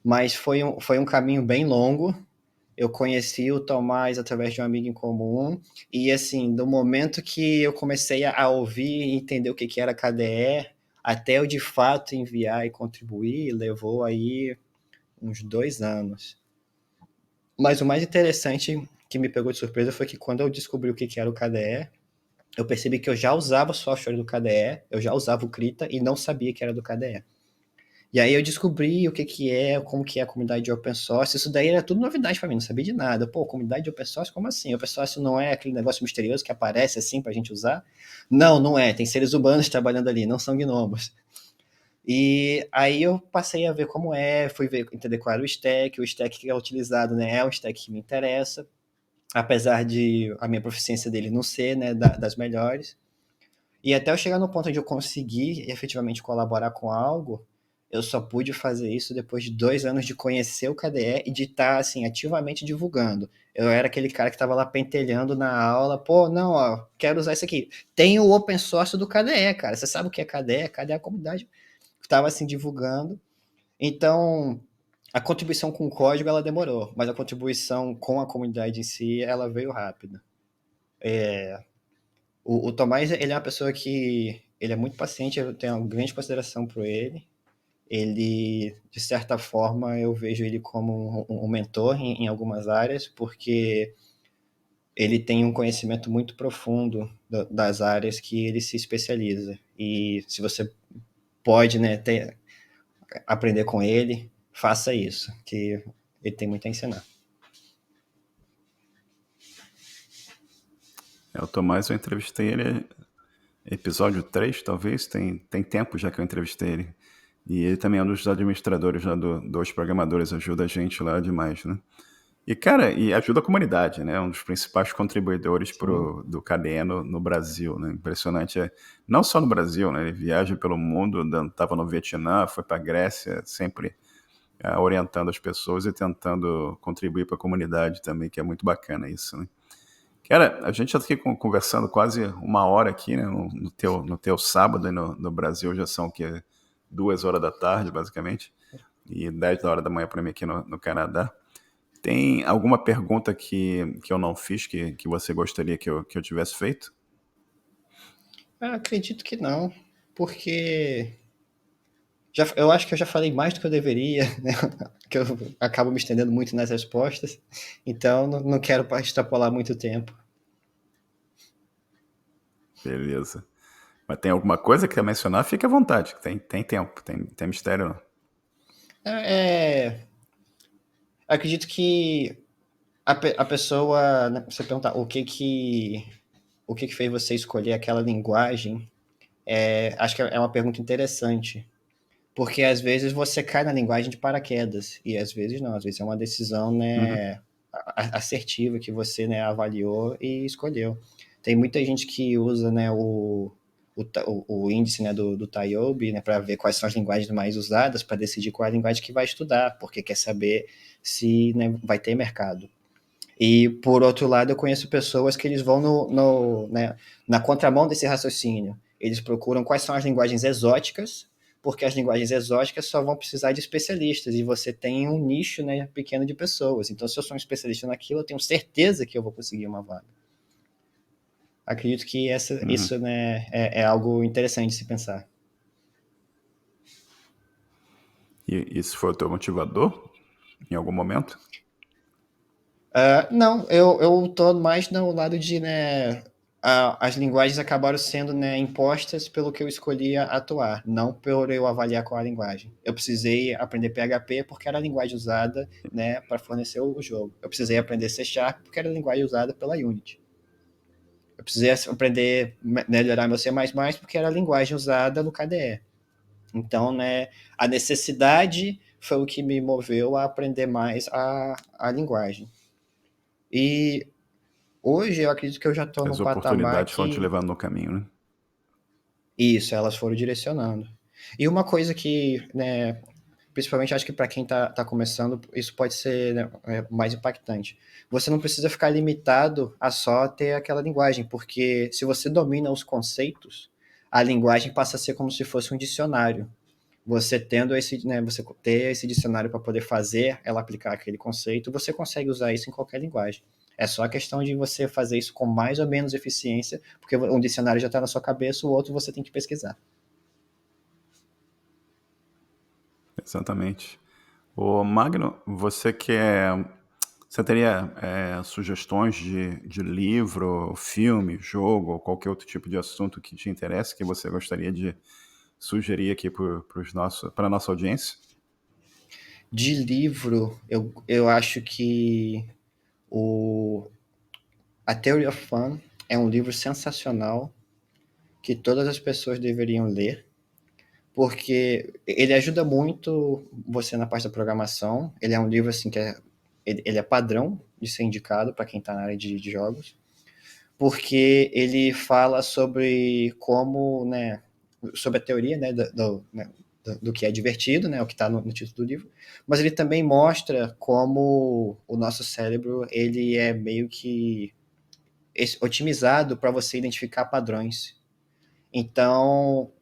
mas foi um caminho bem longo. Eu conheci o Tomás através de um amigo em comum, e assim, do momento que eu comecei a ouvir e entender o que era KDE, até eu de fato enviar e contribuir, levou aí uns 2 anos. Mas o mais interessante que me pegou de surpresa foi que quando eu descobri o que era o KDE, eu percebi que eu já usava o software do KDE, eu já usava o Krita e não sabia que era do KDE. E aí eu descobri o que é, como que é a comunidade de open source. Isso daí era tudo novidade para mim, não sabia de nada. Pô, comunidade de open source, como assim? Open source não é aquele negócio misterioso que aparece assim pra gente usar? Não, não é. Tem seres humanos trabalhando ali, não são gnomos. E aí eu passei a ver como é, fui ver, entender qual era o stack que é utilizado, né? É um stack que me interessa, apesar de a minha proficiência dele não ser, né, das melhores. E até eu chegar no ponto onde eu consegui efetivamente colaborar com algo, eu só pude fazer isso depois de 2 anos de conhecer o KDE e de estar, assim, ativamente divulgando. Eu era aquele cara que estava lá pentelhando na aula, pô, não, ó, quero usar isso aqui. Tem o open source do KDE, cara. Você sabe o que é KDE? KDE é a comunidade. Estava, assim, divulgando. Então, a contribuição com o código, ela demorou, mas a contribuição com a comunidade em si, ela veio rápido. O Tomás, ele é uma pessoa que ele é muito paciente, eu tenho uma grande consideração por ele. Ele, de certa forma, eu vejo ele como um mentor em algumas áreas, porque ele tem um conhecimento muito profundo das áreas que ele se especializa. E se você pode, né, aprender com ele, faça isso, que ele tem muito a ensinar. O Tomás, eu entrevistei ele episódio 3 talvez, tem tempo já que eu entrevistei ele. E ele também é um dos administradores lá dos programadores, ajuda a gente lá demais, né? E, cara, e ajuda a comunidade, né? Um dos principais contribuidores Sim. do KDE no Brasil, né? Impressionante. Não só no Brasil, né? Ele viaja pelo mundo, estava no Vietnã, foi para a Grécia, sempre orientando as pessoas e tentando contribuir para a comunidade também, que é muito bacana isso, né? Cara, a gente já está aqui conversando quase uma hora aqui, né? No teu sábado, e no Brasil já são o quê? 2 horas da tarde, basicamente, e 10 da hora da manhã para mim aqui no Canadá. Tem alguma pergunta que eu não fiz que você gostaria que eu tivesse feito? Eu acredito que não, porque eu acho que eu já falei mais do que eu deveria, né? Que eu acabo me estendendo muito nas respostas, então não quero extrapolar muito tempo. Beleza. Mas tem alguma coisa que quer mencionar? Fique à vontade. Tem tempo, tem mistério não. Acredito que a pessoa, né, você perguntar o que fez você escolher aquela linguagem, acho que é uma pergunta interessante, Porque às vezes você cai na linguagem de paraquedas, e às vezes não, às vezes é uma decisão, Uhum. né, assertiva que você, né, avaliou e escolheu. Tem muita gente que usa, né, o índice, né, do TIOBE, né, para ver quais são as linguagens mais usadas, para decidir qual é a linguagem que vai estudar, porque quer saber se, né, vai ter mercado. E, por outro lado, eu conheço pessoas que eles vão né, na contramão desse raciocínio. Eles procuram quais são as linguagens exóticas, porque as linguagens exóticas só vão precisar de especialistas, e você tem um nicho, né, pequeno de pessoas. Então, se eu sou um especialista naquilo, eu tenho certeza que eu vou conseguir uma vaga. Acredito que Uhum. isso, né, é algo interessante de se pensar. E isso foi o teu motivador em algum momento? Não, eu tô mais no lado de, né, as linguagens acabaram sendo, né, impostas pelo que eu escolhia atuar, não por eu avaliar qual a linguagem. Eu precisei aprender PHP porque era a linguagem usada, né, para fornecer o jogo. Eu precisei aprender C Sharp porque era a linguagem usada pela Unity. Eu precisei aprender, melhorar meu C++ porque era a linguagem usada no KDE. Então, né, a necessidade foi o que me moveu a aprender mais a linguagem. E hoje eu acredito que eu já estou num As patamar oportunidades foram te que levando no caminho, né? isso, elas foram direcionando. E uma coisa que, né, principalmente acho que para quem está começando, isso pode ser, né, mais impactante. Você não precisa ficar limitado a só ter aquela linguagem, porque se você domina os conceitos, a linguagem passa a ser como se fosse um dicionário. Você tendo esse, né, você ter esse dicionário para poder fazer ela aplicar aquele conceito, você consegue usar isso em qualquer linguagem. É só a questão de você fazer isso com mais ou menos eficiência, porque um dicionário já está na sua cabeça, o outro você tem que pesquisar. Exatamente. Ô, Magno, você teria sugestões de livro, filme, jogo, ou qualquer outro tipo de assunto que te interesse, que você gostaria de sugerir aqui para a nossa audiência? De livro, eu acho que o A Theory of Fun é um livro sensacional que todas as pessoas deveriam ler, porque ele ajuda muito você na parte da programação. Ele é um livro assim ele é padrão de ser indicado para quem está na área de jogos, porque ele fala sobre como, né, sobre a teoria, né, do que é divertido, né, o que está no título do livro, mas ele também mostra como o nosso cérebro ele é meio que otimizado para você identificar padrões. Então,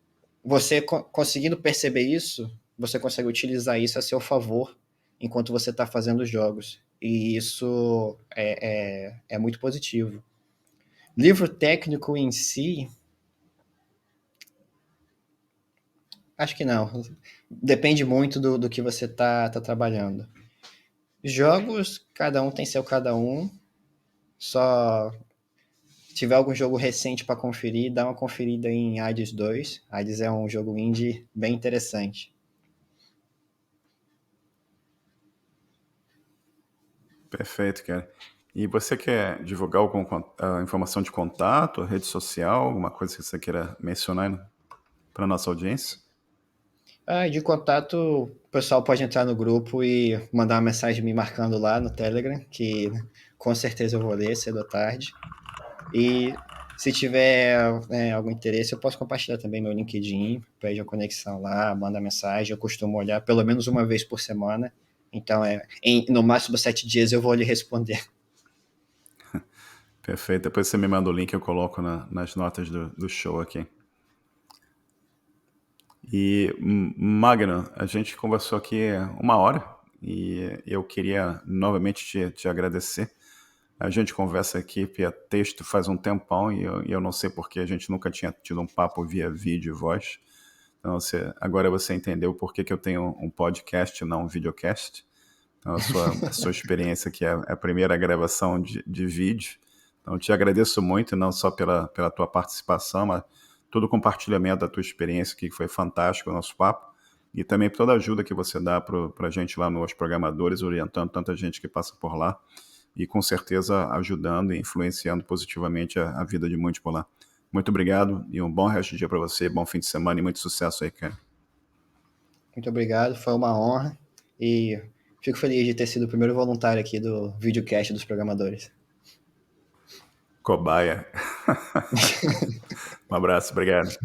você conseguindo perceber isso, você consegue utilizar isso a seu favor enquanto você está fazendo os jogos. E isso é muito positivo. Livro técnico em si, acho que não. Depende muito do que você tá trabalhando. Jogos, cada um tem seu cada um. Só se tiver algum jogo recente para conferir, dá uma conferida em Hades 2. Hades é um jogo indie bem interessante. Perfeito, cara. E você quer divulgar alguma informação de contato, rede social, alguma coisa que você queira mencionar para a nossa audiência? De contato, o pessoal pode entrar no grupo e mandar uma mensagem me marcando lá no Telegram, que com certeza eu vou ler cedo ou tarde. E se tiver algum interesse, eu posso compartilhar também meu LinkedIn, pede a conexão lá, manda mensagem. Eu costumo olhar pelo menos uma vez por semana. Então, no máximo 7 dias eu vou lhe responder. Perfeito. Depois você me manda o link, eu coloco nas notas do show aqui. E, Magno, a gente conversou aqui 1 hora e eu queria novamente te agradecer. A gente conversa aqui via texto faz um tempão e eu não sei porque a gente nunca tinha tido um papo via vídeo e voz. Então, agora você entendeu por que eu tenho um podcast e não um videocast. Então, a sua experiência aqui é a primeira gravação de vídeo. Então, eu te agradeço muito, não só pela tua participação, mas todo o compartilhamento da tua experiência, que foi fantástico o nosso papo, e também por toda a ajuda que você dá para a gente lá nos programadores, orientando tanta gente que passa por lá, e com certeza ajudando e influenciando positivamente a vida de muitos por lá. Muito obrigado e um bom resto de dia para você, bom fim de semana e muito sucesso aí, cara. Muito obrigado, foi uma honra e fico feliz de ter sido o primeiro voluntário aqui do videocast dos programadores. Cobaia. Um abraço, obrigado.